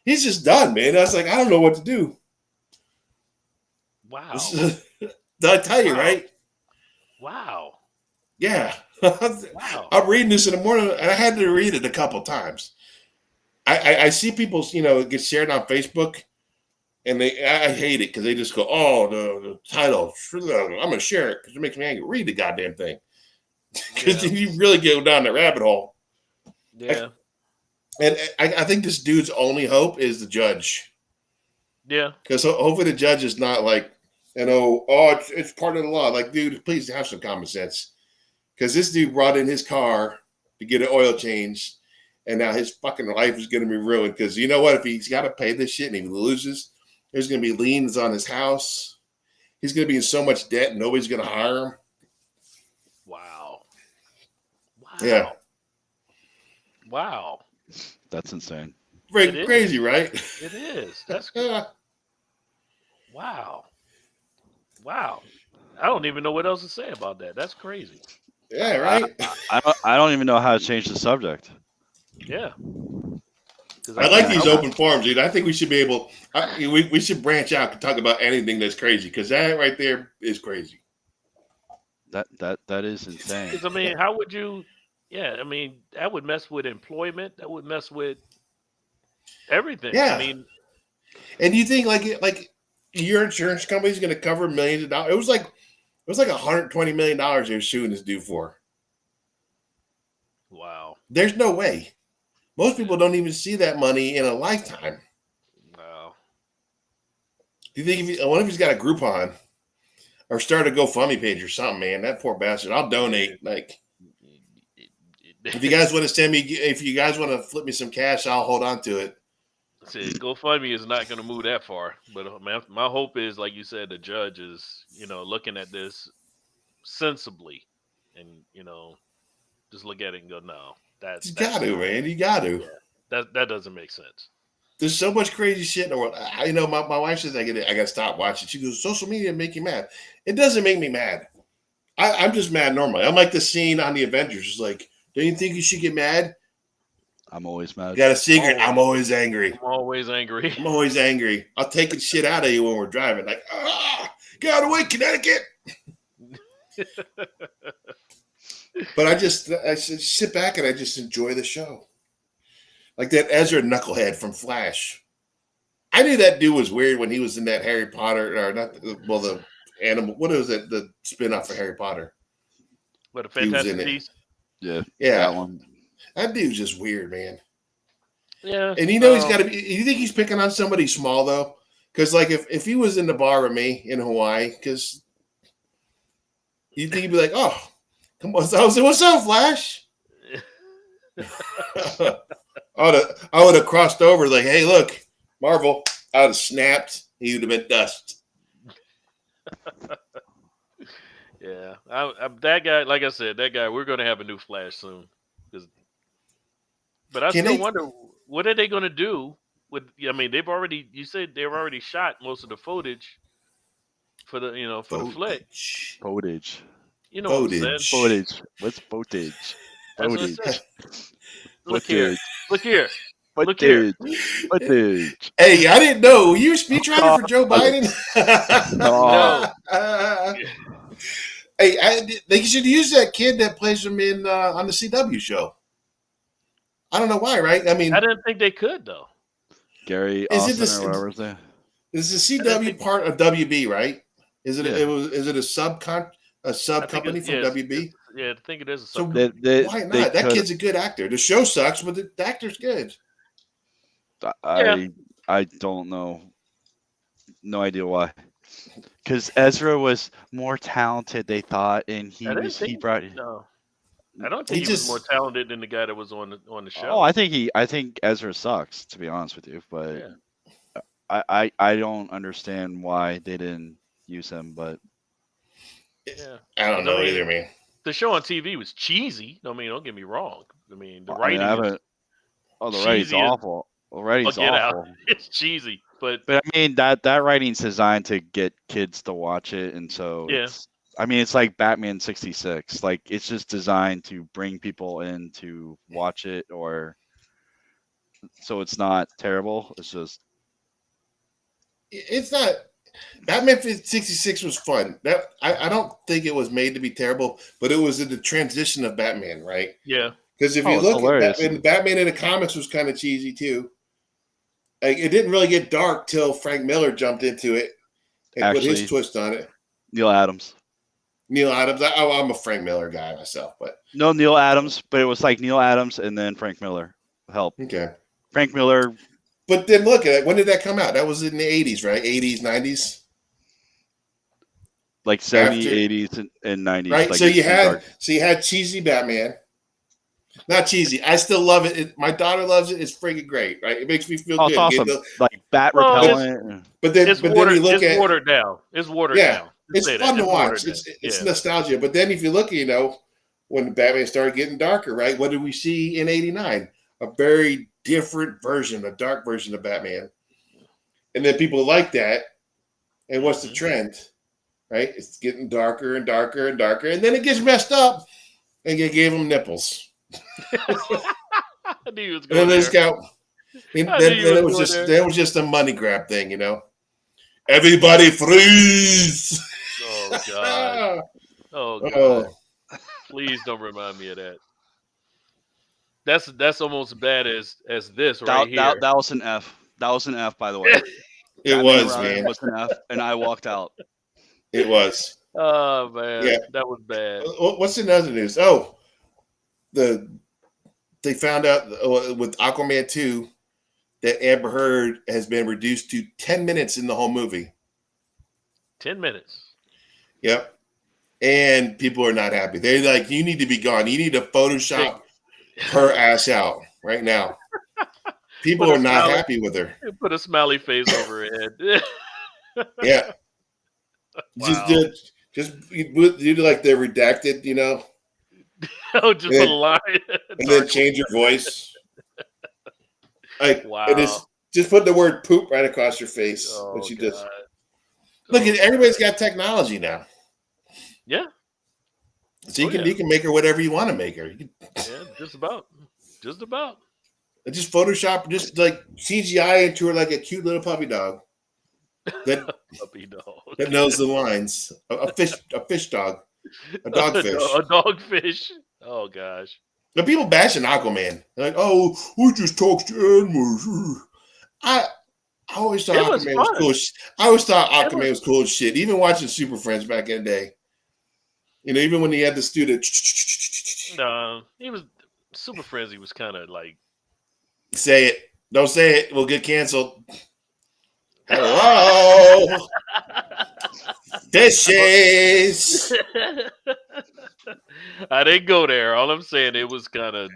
He's just done, man. I was like, I don't know what to do. Wow. Did I tell you, right? Wow. Yeah. Wow. I'm reading this in the morning, and I had to read it a couple times. I see people, get shared on Facebook, and I hate it because they just go, "Oh, the title, I'm gonna share it because it makes me angry." Read the goddamn thing, because you really go down the rabbit hole. Yeah. I think this dude's only hope is the judge. Yeah. Because hopefully the judge is not like, it's part of the law. Like, dude, please have some common sense. Because this dude brought in his car to get an oil change, and now his fucking life is going to be ruined. Because you know what? If he's got to pay this shit and he loses, there's going to be liens on his house. he's going to be in so much debt and nobody's going to hire him. Wow. Yeah. Wow. That's insane. Crazy, right? It is. That's wow. Wow. I don't even know what else to say about that. That's crazy. Yeah, right. I don't even know how to change the subject. Yeah. I like these open forums, dude. I think we should be able. We should branch out and talk about anything that's crazy, because that right there is crazy. That is insane. Because I mean, how would you? Yeah, I mean, that would mess with employment. That would mess with everything. Yeah. I mean, and you think like your insurance company is going to cover millions of dollars? It was like $120 million they were suing this dude for. wow. There's no way. Most people don't even see that money in a lifetime. Wow. Do you think I wonder if he's got a Groupon or start a GoFundMe page or something, man? That poor bastard. I'll donate. Like, if you guys want to if you guys want to flip me some cash, I'll hold on to it. See, GoFundMe is not going to move that far, but my hope is, like you said, the judge is, looking at this sensibly, and just look at it and go, no, that's got to, man. You got to. Yeah, that doesn't make sense. There's so much crazy shit in the world. My wife says I got to stop watching. She goes, social media make you mad. It doesn't make me mad. I'm just mad normally. I'm like the scene on the Avengers. It's like, don't you think you should get mad? I'm always mad. You got a secret? I'm always angry. I'm always angry. I'm always angry. I'll take the shit out of you when we're driving. Like, get out of the way, Connecticut. But I sit back and I just enjoy the show. Like that Ezra knucklehead from Flash. I knew that dude was weird when he was in that Harry Potter, or not, well, the animal, what was it, the spinoff for Harry Potter? What, a Fantastic Beasts? Yeah. That one. That dude's just weird, man. Yeah. And he's got to be, you think he's picking on somebody small, though? Because, like, if he was in the bar with me in Hawaii, because you think he'd be like, oh, come on. I was like, what's up, Flash? I would have crossed over, like, hey, look, Marvel. I would have snapped. He would have been dust. Yeah. That guy, like I said, we're going to have a new Flash soon. But I still wonder, what are they going to do with? I mean, you said they've already shot most of the footage for the, the flick. Footage. You know what I'm saying? Footage. What's footage? Footage. Look Footage. here. Look here. Footage. Hey, I didn't know. Were you a speechwriter for Joe Biden? No. Hey, they should use that kid that plays him in on the CW show. I don't know why, right? I mean, I didn't think they could, though. Gary Austin or whatever is there? Is the CW part of WB, right? Is it? Is it a sub company from WB? Yeah, I think it is a sub. So why not? That kid's a good actor. The show sucks, but the actor's good. I don't know. No idea why. Because Ezra was more talented, they thought, and he brought. No. I don't think he was more talented than the guy that was on the show. Oh, I think Ezra sucks, to be honest with you. But I don't understand why they didn't use him. But I don't know either, man. The show on TV was cheesy. I mean, don't get me wrong. I mean, the writing. The writing's awful. The writing's awful. Out. It's cheesy, but I mean that writing's designed to get kids to watch it, and so it's like Batman 66. Like, it's just designed to bring people in to watch it, so it's not terrible. It's not. Batman 66 was fun. That I don't think it was made to be terrible, but it was in the transition of Batman, right? Yeah. Because if you look at Batman in the comics was kind of cheesy too. Like, it didn't really get dark till Frank Miller jumped into it and put his twist on it. Neil Adams. I'm a Frank Miller guy myself, but no Neil Adams. But it was like Neil Adams and then Frank Miller helped. Okay. Frank Miller. But then look at it. When did that come out? That was in the 80s, right? 80s, 90s? Like 70s, 80s, and 90s. Right. Like, so you had cheesy Batman. Not cheesy. I still love it. My daughter loves it. It's freaking great, right? It makes me feel good. It's awesome. Like bat repellent. But then you look at it's watered down. It's watered down. it's say that. fun to It's more watch. than that. It's Yeah. nostalgia. But then if you look, when Batman started getting darker, right? What did we see in '89? A very different version, a dark version of Batman. And then people like that. And what's the trend? Right? It's getting darker and darker and darker. And then it gets messed up and you gave him nipples. I knew you was And going then they there. just got, I knew you then was going there. it was just a money grab thing, Everybody freeze! Oh God. Oh God. Oh, Please don't remind me of that. That's almost as bad as this right That, here. that was an F. That was an F, by the way. it Batman and was, Robin man. was an F, and I walked out. It was. Oh man, Yeah. that was bad. What's in other news? Oh, they found out with Aquaman 2 that Amber Heard has been reduced to 10 minutes in the whole movie. 10 minutes. Yep. And people are not happy. They're like, you need to be gone. You need to Photoshop her ass out right now. People are not happy with her. Put a smiley face over her head. Yeah. Wow. Just do like the redacted, Oh, just put a line. and then change your voice. Like, Wow. and just put the word poop right across your face when she does. Look, everybody's got technology now. Yeah. So you can make her whatever you want to make her. Yeah, just about. Just about. Just Photoshop, just like CGI into her like a cute little puppy dog. Puppy dog. That knows the lines. A fish dog. A dogfish. A dogfish. Oh gosh. But people bashing Aquaman. They're like, oh, who just talks to animals? I always thought Aquaman was cool. I always thought Aquaman was cool as shit. Even watching Super Friends back in the day. Even when he had the student. No, he was Super Friends. He was kind of like. Say it. Don't say it. We'll get canceled. Hello. Dishes. I didn't go there. All I'm saying, it was kind of.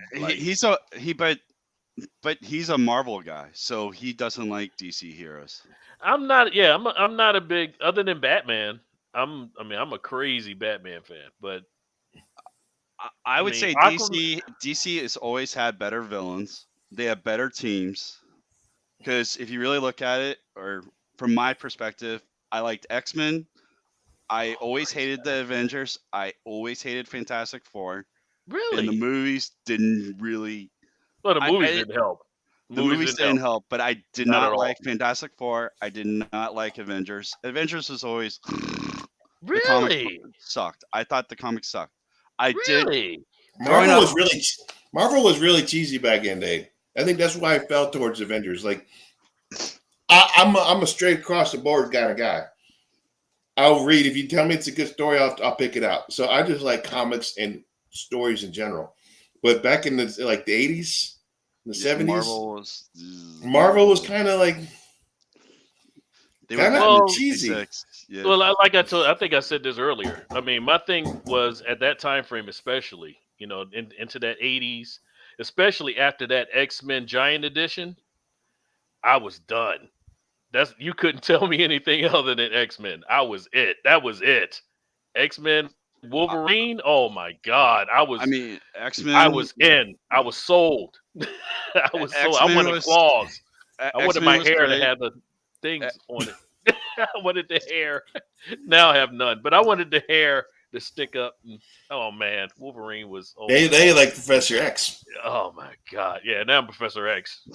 But he's a Marvel guy, so he doesn't like DC heroes. I'm not. Yeah, I'm not a big. Other than Batman, I'm a crazy Batman fan. But I would say DC has always had better villains. They have better teams. Because if you really look at it, or from my perspective, I liked X-Men. I always hated the Avengers. I always hated Fantastic Four. Really? And the movies didn't really. Well, the movies didn't help. The movies didn't help, but I did not like Fantastic Four. I did not like Avengers. Avengers was always. Really? The comic sucked. I thought the comics sucked. Really? Marvel was really cheesy back in the day. I think that's why I fell towards Avengers. Like, I'm a straight across the board kind of guy. I'll read. If you tell me it's a good story, I'll pick it out. So I just like comics and stories in general. But back in the 80s, the 70s, Marvel was kind of like cheesy. Yeah. Well, I think I said this earlier. I mean, my thing was at that time frame, especially, into that 80s, especially after that X-Men Giant Edition, I was done. You couldn't tell me anything other than X-Men. That was it. X-Men, Wolverine. Oh my God. X-Men. I was in. I was sold. I was sold. I wanted claws. I wanted my hair to have the things on it. I wanted the hair. Now I have none, but I wanted the hair to stick up. Oh man, Wolverine was. Oh, they like Professor X. Oh my God, yeah. Now I'm Professor X.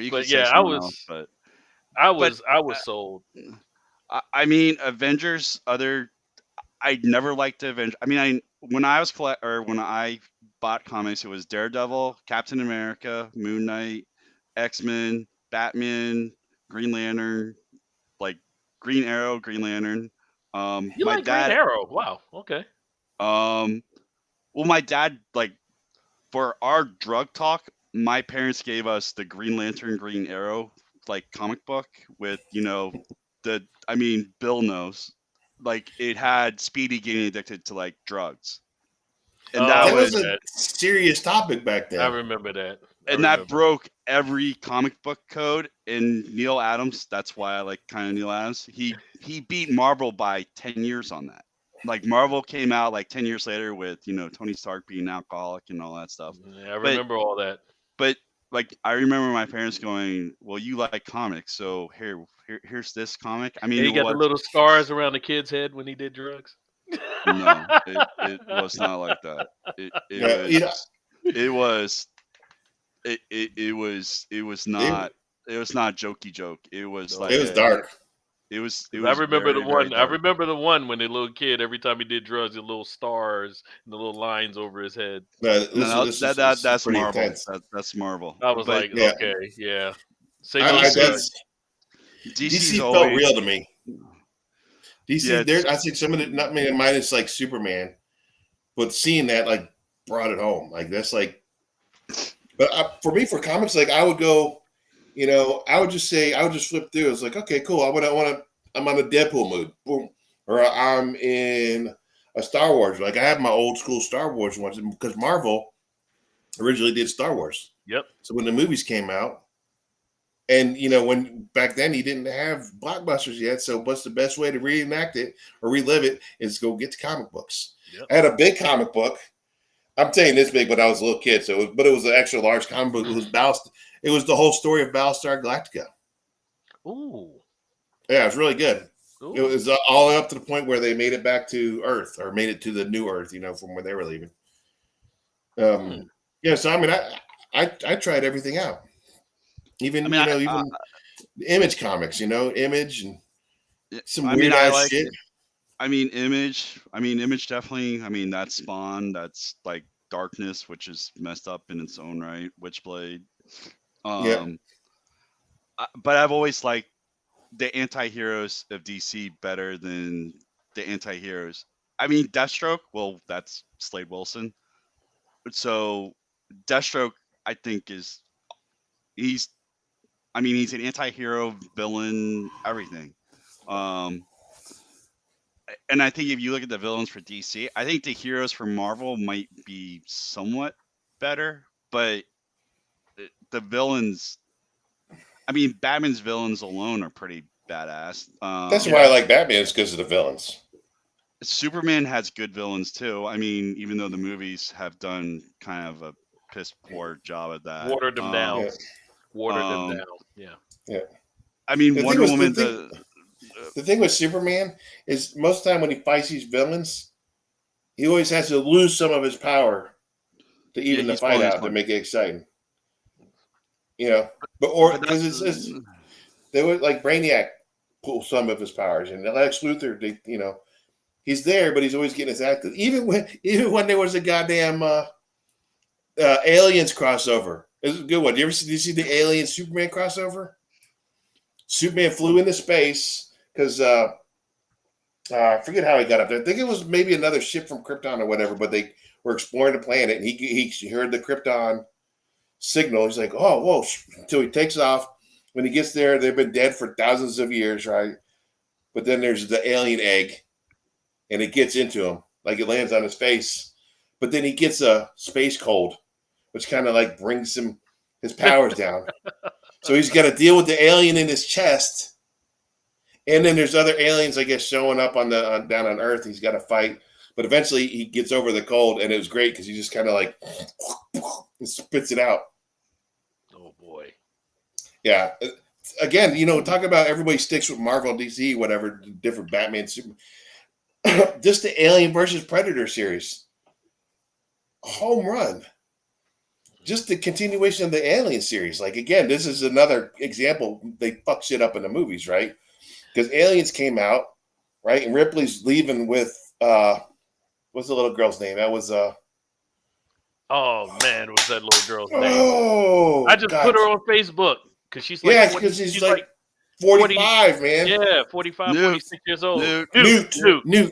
But yeah, I was sold. I mean, Avengers. I never liked Avengers. I mean, when I bought comics, it was Daredevil, Captain America, Moon Knight, X-Men, Batman, Green Lantern, like Green Arrow, Green Lantern. You like Green Arrow? Wow. Okay. Well, my dad, like, for our drug talk, my parents gave us the Green Lantern, Green Arrow, like, comic book with, Bill knows. Like, it had Speedy getting addicted to, like, drugs. And that was a serious topic back then. I remember that. and that broke every comic book code. And Neil Adams, that's why I like kind of Neil Adams. He beat Marvel by 10 years on that. Like Marvel came out like 10 years later with, you know, Tony Stark being an alcoholic and all that stuff. Yeah, I remember all that. But like I remember my parents going, "Well, you like comics, so here's this comic." I mean, And he got the little scars around the kid's head when he did drugs. No, it was not like that. It was not jokey joke. It was like it was dark. It was. I remember very, the one. very I dark. remember the one when the little kid, every time he did drugs, the little stars and the little lines over his head. That's Marvel. That's Marvel. I was like, yeah. okay, yeah. DC felt real to me. DC, I think some of it, not many minus like Superman, but seeing that like brought it home. Like that's like, but for me, for comics, like I would go, you know, I would just flip through. It's like, okay, cool. I'm on a Deadpool mood, boom, or I'm in a Star Wars. Like I have my old school Star Wars ones because Marvel originally did Star Wars. Yep. So when the movies came out, and you know, when back then he didn't have blockbusters yet, so what's the best way to reenact it or relive it is go get the comic books. Yep. I had a big comic book. I'm saying this big, but I was a little kid, so it was an extra large comic book. It was the whole story of Battlestar Galactica. Ooh. Yeah, it was really good. Ooh. It was all the way up to the point where they made it back to Earth, or made it to the new Earth, you know, from where they were leaving. Yeah, so I mean, I tried everything out. Even even Image comics, you know, Image and some weird ass shit. Image definitely. I mean, that's Spawn. That's like Darkness, which is messed up in its own right. Witchblade. But I've always liked the anti-heroes of DC better than the anti-heroes. I mean, Deathstroke. Well, that's Slade Wilson. So Deathstroke, I think, he's an anti-hero, villain, everything. And I think if you look at the villains for DC, I think the heroes for Marvel might be somewhat better, but the villains, I mean, Batman's villains alone are pretty badass. That's why I like Batman, is because of the villains. Superman has good villains too. I mean, even though the movies have done kind of a piss poor job at that. Watered them down. Yeah. Watered them down. Yeah. I mean, Wonder Woman. The thing with Superman is most of the time when he fights these villains, he always has to lose some of his power to even the fight out to make it exciting. You know, because they would like Brainiac pull some of his powers, and Lex Luthor, he's there, but he's always getting his act. Even when there was a goddamn Aliens crossover, it was a good one. Did you see the Alien Superman crossover? Superman flew into space. Because I forget how he got up there. I think it was maybe another ship from Krypton or whatever, but they were exploring the planet, and he heard the Krypton signal. He's like, oh, whoa, until he takes off. When he gets there, they've been dead for thousands of years, right? But then there's the alien egg, and it gets into him. Like it lands on his face. But then he gets a space cold, which kind of like brings his powers down. So he's got to deal with the alien in his chest. And then there's other aliens, I guess, showing up down on Earth. He's got to fight, but eventually he gets over the cold, and it was great because he just kind of like spits it out. Oh boy! Yeah. Again, talk about everybody sticks with Marvel, DC, whatever, different Batman, Superman. Just the Alien versus Predator series, home run. Just the continuation of the Alien series. Like again, this is another example. They fuck shit up in the movies, right? Because Aliens came out, right? And Ripley's leaving with what's the little girl's name? That was oh man, what's that little girl's name? Oh, I just put her on Facebook because she's like, yeah, because she's like 45, man. Yeah, 45, Newt. 46 years old. Newt. Yes.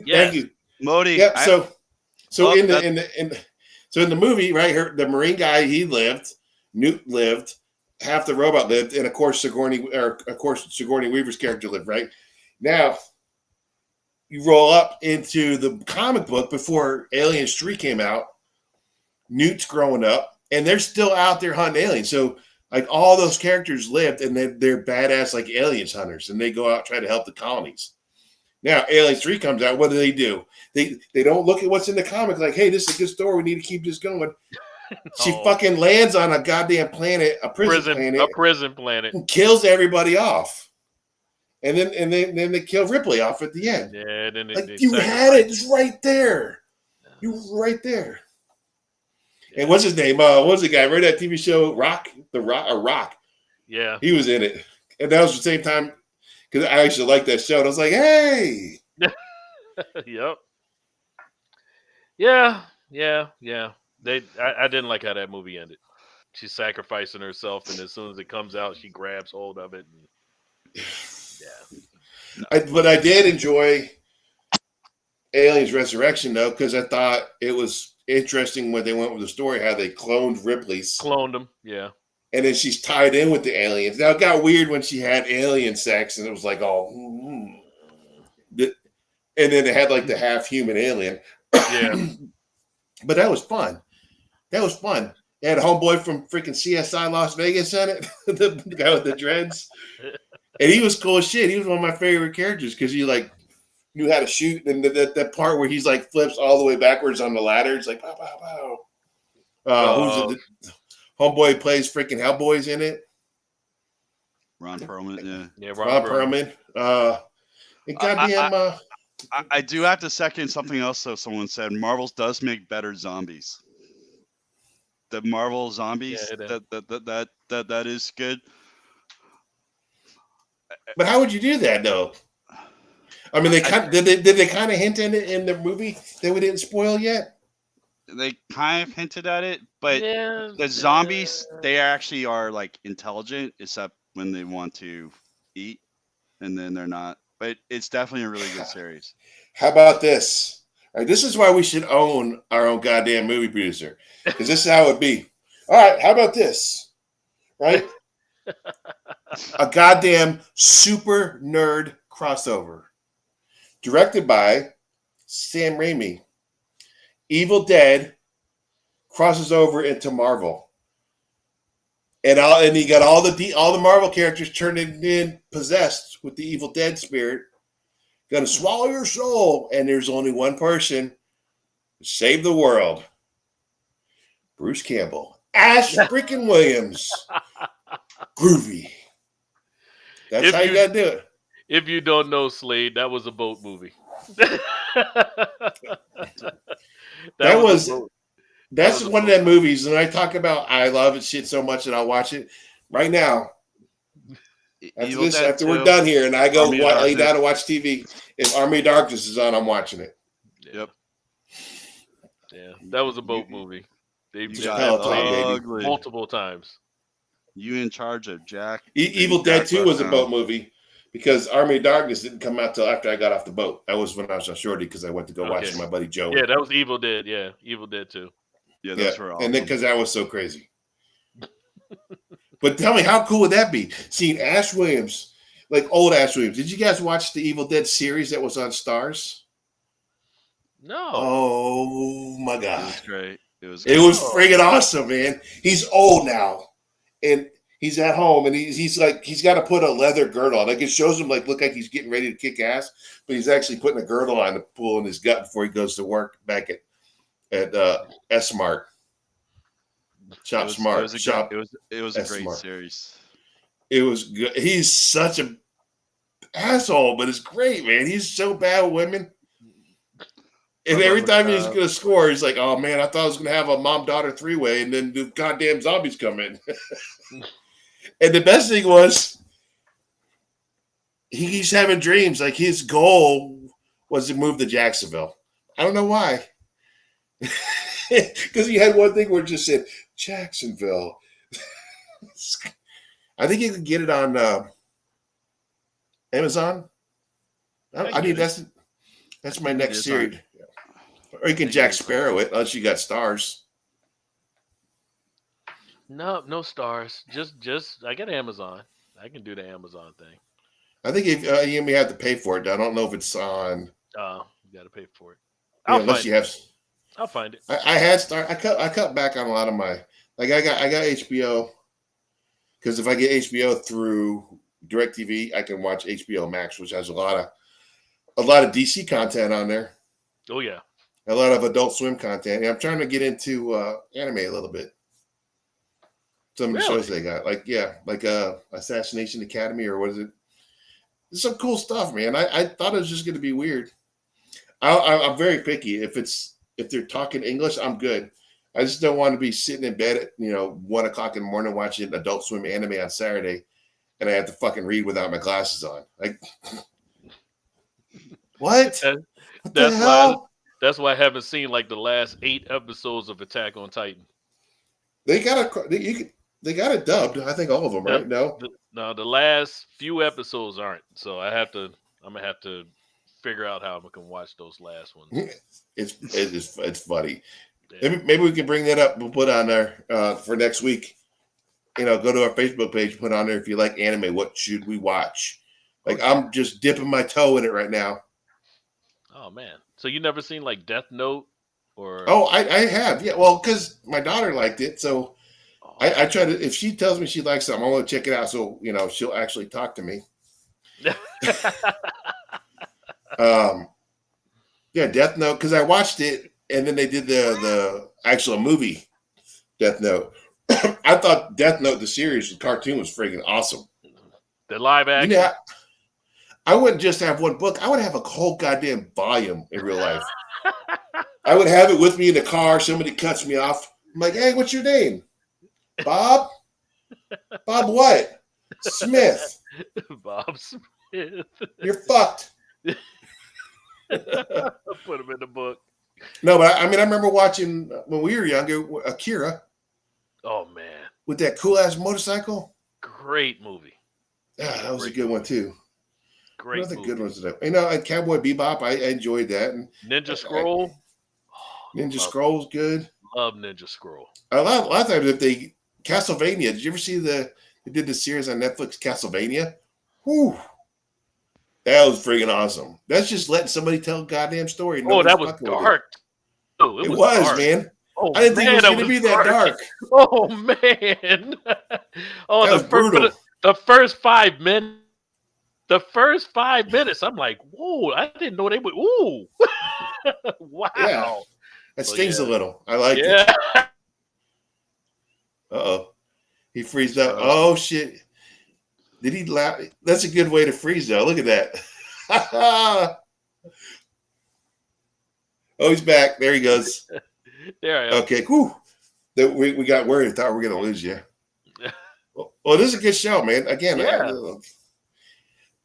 Thank you, Modi. Yep. So in the movie, right? The Marine guy, he lived. Newt lived. Half the robot lived, and of course Sigourney Weaver's character lived. Right now, you roll up into the comic book before Aliens 3 came out. Newt's growing up. and they're still out there hunting aliens. So like all those characters lived, and they're badass like aliens hunters, and they go out and try to help the colonies. Now Aliens 3 comes out. What do? They don't look at what's in the comic like, hey, this is a good story. We need to keep this going. She fucking lands on a goddamn planet, a prison planet, and kills everybody off. And then they kill Ripley off at the end. Yeah, then you had it. It's right there. You were right there. Yeah. And what's his name? What's the guy? Remember that TV show Rock? Rock. Yeah. He was in it. And that was the same time because I actually liked that show. And I was like, hey. Yep. Yeah. I didn't like how that movie ended. She's sacrificing herself, and as soon as it comes out, she grabs hold of it. And, yeah. But I did enjoy Aliens Resurrection, though, because I thought it was interesting when they went with the story, how they cloned Ripley's. Cloned them, yeah. And then she's tied in with the aliens. Now, it got weird when she had alien sex, and it was like, and then it had like the half-human alien. Yeah. But that was fun. They had a homeboy from freaking CSI Las Vegas in it, the guy with the dreads. And he was cool as shit. He was one of my favorite characters because he like knew how to shoot. And that part where he's like flips all the way backwards on the ladder. It's like, pow, pow, pow. Who's it? Homeboy plays freaking Hellboy's in it. Ron Perlman, yeah. Yeah, Ron Perlman. And goddamn... I do have to second something else. So someone said Marvel's does make better zombies. The Marvel zombies, that is good. But how would you do that, though? I mean, did they kind of hint at it in the movie that we didn't spoil yet? They kind of hinted at it, but the zombies, they actually are like intelligent, except when they want to eat, and then they're not. But it's definitely a really good series. How about this? All right, this is why we should own our own goddamn movie producer. Because this is how it would be. All right, how about this? Right? A goddamn super nerd crossover. Directed by Sam Raimi. Evil Dead crosses over into Marvel. And you got all the Marvel characters turning in possessed with the Evil Dead spirit. Gonna swallow your soul. And there's only one person to save the world. Bruce Campbell. Ash freaking Williams. Groovy. That's how you gotta do it. If you don't know, Slade, that was a boat movie. That's one of them movies, and I talk about I love it shit so much that I'll watch it right now. After we're done here, and I go lay down and watch TV. If Army of Darkness is on, I'm watching it. Yep. Yeah, that was a boat movie. They've multiple times. You in charge of Jack? Evil Dead 2 was a boat movie because Army of Darkness didn't come out till after I got off the boat. That was when I was on Shorty because I went to go watch with my buddy Joe. Yeah, that was Evil Dead. Yeah, Evil Dead 2. Yeah, those were awesome. And then because that was so crazy. But tell me, how cool would that be? Seeing Ash Williams, like old Ash Williams. Did you guys watch the Evil Dead series that was on Starz? No. Oh my God. It was great. It was friggin' awesome, man. He's old now. And he's at home and he's got to put a leather girdle on. Like it shows him look like he's getting ready to kick ass, but he's actually putting a girdle on to pull in his gut before he goes to work back at S-Mart. Shop Smart. It was a great series. It was good. He's such a asshole, but it's great, man. He's so bad with women. And every time he's going to score, he's like, oh, man, I thought I was going to have a mom-daughter three-way, and then the goddamn zombies come in. And the best thing was he's having dreams. Like, his goal was to move to Jacksonville. I don't know why. Because he had one thing where it just said, Jacksonville. I think you can get it on Amazon. That's my next series. Or you can Jack Sparrow it, unless you got stars. No stars. Just I got Amazon. I can do the Amazon thing. I think if you may have to pay for it. I don't know if it's on. You got to pay for it. Unless you have. I'll find it. I had star. I cut back on a lot of Like I got HBO because if I get HBO through DirecTV, I can watch HBO Max, which has a lot of DC content on there. Oh yeah. A lot of Adult Swim content. And I'm trying to get into anime a little bit. Some of the shows they got, like Assassination Academy, or what is it? There's some cool stuff, man. I thought it was just going to be weird. I'm very picky. If they're talking English, I'm good. I just don't want to be sitting in bed at 1 o'clock in the morning watching Adult Swim anime on Saturday, and I have to fucking read without my glasses on. Like, what? What the hell? That's why I haven't seen like the last 8 episodes of Attack on Titan. They got it dubbed. I think all of them, right? No, the last few episodes aren't. So I'm gonna have to figure out how I can watch those last ones. It's funny. Yeah. Maybe we can bring that up. We'll put on there for next week. Go to our Facebook page. Put on there if you like anime. What should we watch? Like, I'm just dipping my toe in it right now. Oh man! So you never seen like Death Note or? Oh, I have. Yeah, well, because my daughter liked it, so I try to. If she tells me she likes something, I want to check it out. So she'll actually talk to me. Yeah, Death Note, because I watched it, and then they did the actual movie, Death Note. I thought Death Note, the series, the cartoon, was freaking awesome. The live action. I wouldn't just have one book. I would have a whole goddamn volume in real life. I would have it with me in the car. Somebody cuts me off. I'm like, hey, what's your name? Bob? Bob what? Smith. Bob Smith. You're fucked. Put him in the book. No, but I remember watching when we were younger, Akira. Oh man, with that cool ass motorcycle. Great movie. Yeah, that was a good one too. Great. Another good ones today. Cowboy Bebop. I enjoyed that. And Ninja Scroll. Ninja Scroll's good. Love Ninja Scroll. A lot of times, Castlevania. Did you ever see they did the series on Netflix, Castlevania? Whew. That was freaking awesome. That's just letting somebody tell a goddamn story. Oh, that was dark. Oh, it was dark. Man. Oh, I didn't think it was going to be that dark. Oh, man. Oh, that was brutal. The first 5 minutes. The first 5 minutes, I'm like, whoa, I didn't know they would. Ooh. Wow. Yeah. That stings a little. I like it. Uh-oh. He freezed up. Oh, shit. Did he laugh? That's a good way to freeze, though. Look at that. Oh, he's back. There he goes. There I am. Okay, whew. We got worried. Thought we were going to lose you. Well, this is a good show, man. Again,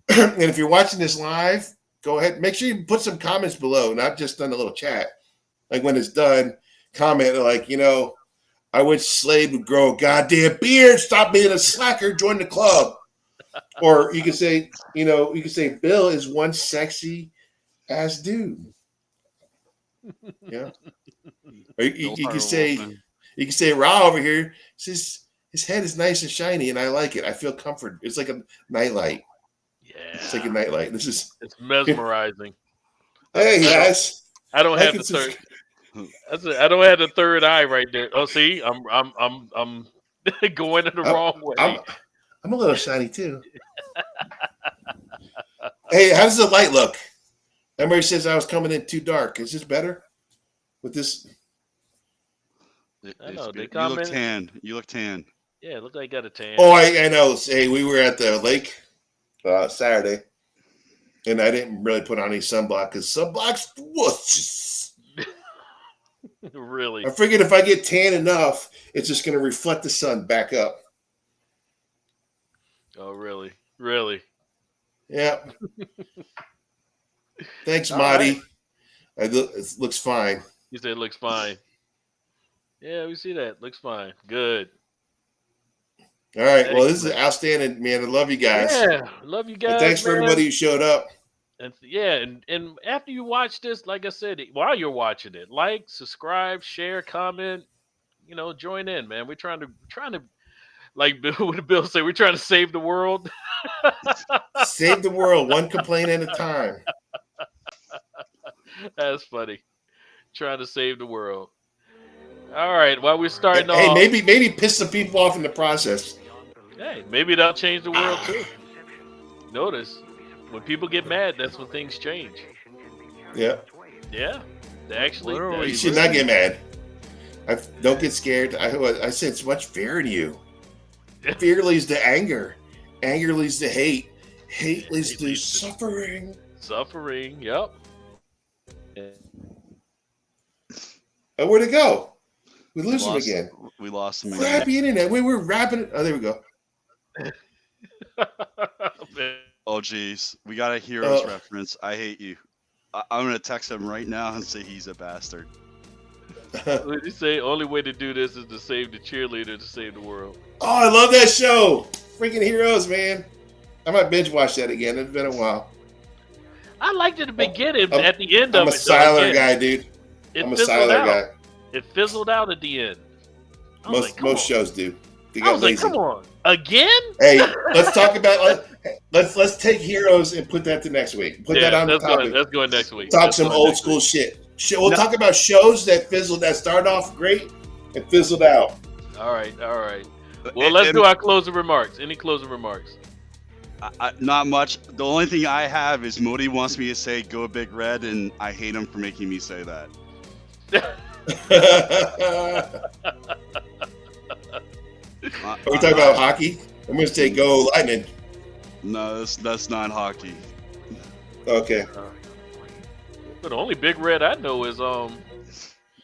and if you're watching this live, go ahead. Make sure you put some comments below, not just on the little chat. Like when it's done, comment like, I wish Slade would grow a goddamn beard. Stop being a slacker. Join the club. Or you can say, Bill is one sexy ass dude. Yeah. Or you can say Ra over here says his head is nice and shiny and I like it. I feel comfort. It's like a nightlight. Yeah. It's like a nightlight. It's mesmerizing. Hey guys. I don't have the third. I don't have the third eye right there. Oh, see, I'm going in the wrong way. I'm a little shiny too. Hey, how does the light look? Everybody says I was coming in too dark. Is this better with this? I know. You look tan. You look tan. Yeah, it looked like I got a tan. Oh, I know. Hey, we were at the lake Saturday, and I didn't really put on any sunblock because sunblock's whoosh. Really? I figured if I get tan enough, it's just going to reflect the sun back up. Oh, really? Really? Yeah. Thanks, Marty. Right. It looks fine. You said it looks fine. Yeah, we see that. Looks fine. Good. All right. Well, this is outstanding, man. I love you guys. Yeah, love you guys. And thanks for everybody who showed up. And after you watch this, like I said, while you're watching it, like, subscribe, share, comment. Join in, man. We're trying to. Like Bill said, we're trying to save the world. Save the world, one complaint at a time. That's funny. Trying to save the world. All right. While we're starting Hey, off, maybe piss some people off in the process. hey, maybe that'll change the world too. Notice, when people get mad, that's when things change. Yeah. Yeah. Actually, What are we You should not get mad. Don't get scared. I said it's much fear in you. Fear leads to anger. Anger leads to hate. Hate leads to suffering. Suffering. Yep. Oh, where'd it go? We lose him again. We lost him again. Crappy internet. We were wrapping it. Oh, there we go. Oh, geez. We got a Heroes reference. I hate you. I'm going to text him right now and say he's a bastard. What did he say? Only way to do this is to save the cheerleader to save the world. Oh, I love that show. Freaking Heroes, man. I might binge watch that again. It's been a while. I liked it at the beginning, but at the end of I'm a it, Siler guy, dude. I'm a Siler guy. It fizzled out at the end. Most shows do. They I got was lazy. like, come on, again? Hey, let's talk about let's take Heroes and put that to next week. Put that on the topic. That's going next week. Talk some old school shit. We'll talk about shows that started off great and fizzled out. All right. Well, let's do our closing remarks. Any closing remarks? Not much. The only thing I have is Modi wants me to say "Go Big Red," and I hate him for making me say that. Are we talking about hockey? I'm going to say "Go Lightning." No, that's not hockey. Okay. But the only Big Red I know is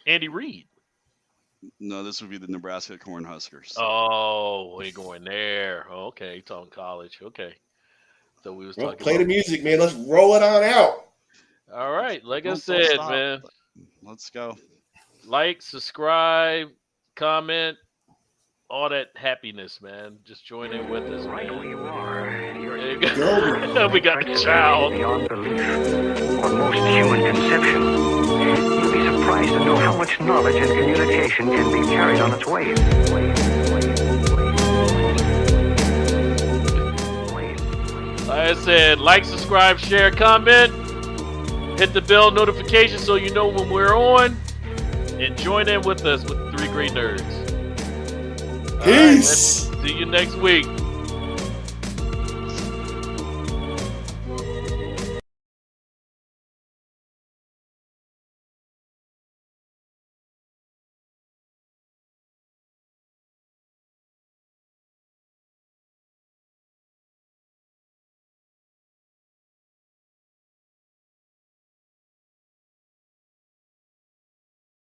Andy Reid. No, this would be the Nebraska Cornhuskers. Oh, we going there. Oh, okay, you talking college. Okay. So we was talking play the music, man. Let's roll it on out. All right. Like I Don't said, stop. man. Let's go. Like, subscribe, comment, all that happiness, man. Just join in with us, Right where man. you are. There you go. We got the child. Beyond belief, or most human conception. You'd be surprised to know how much knowledge and communication can be carried on its waves. Like I said, like, subscribe, share, comment. Hit the bell notification so you know when we're on. And join in with us with the Three Great Nerds. Peace. All right, see you next week.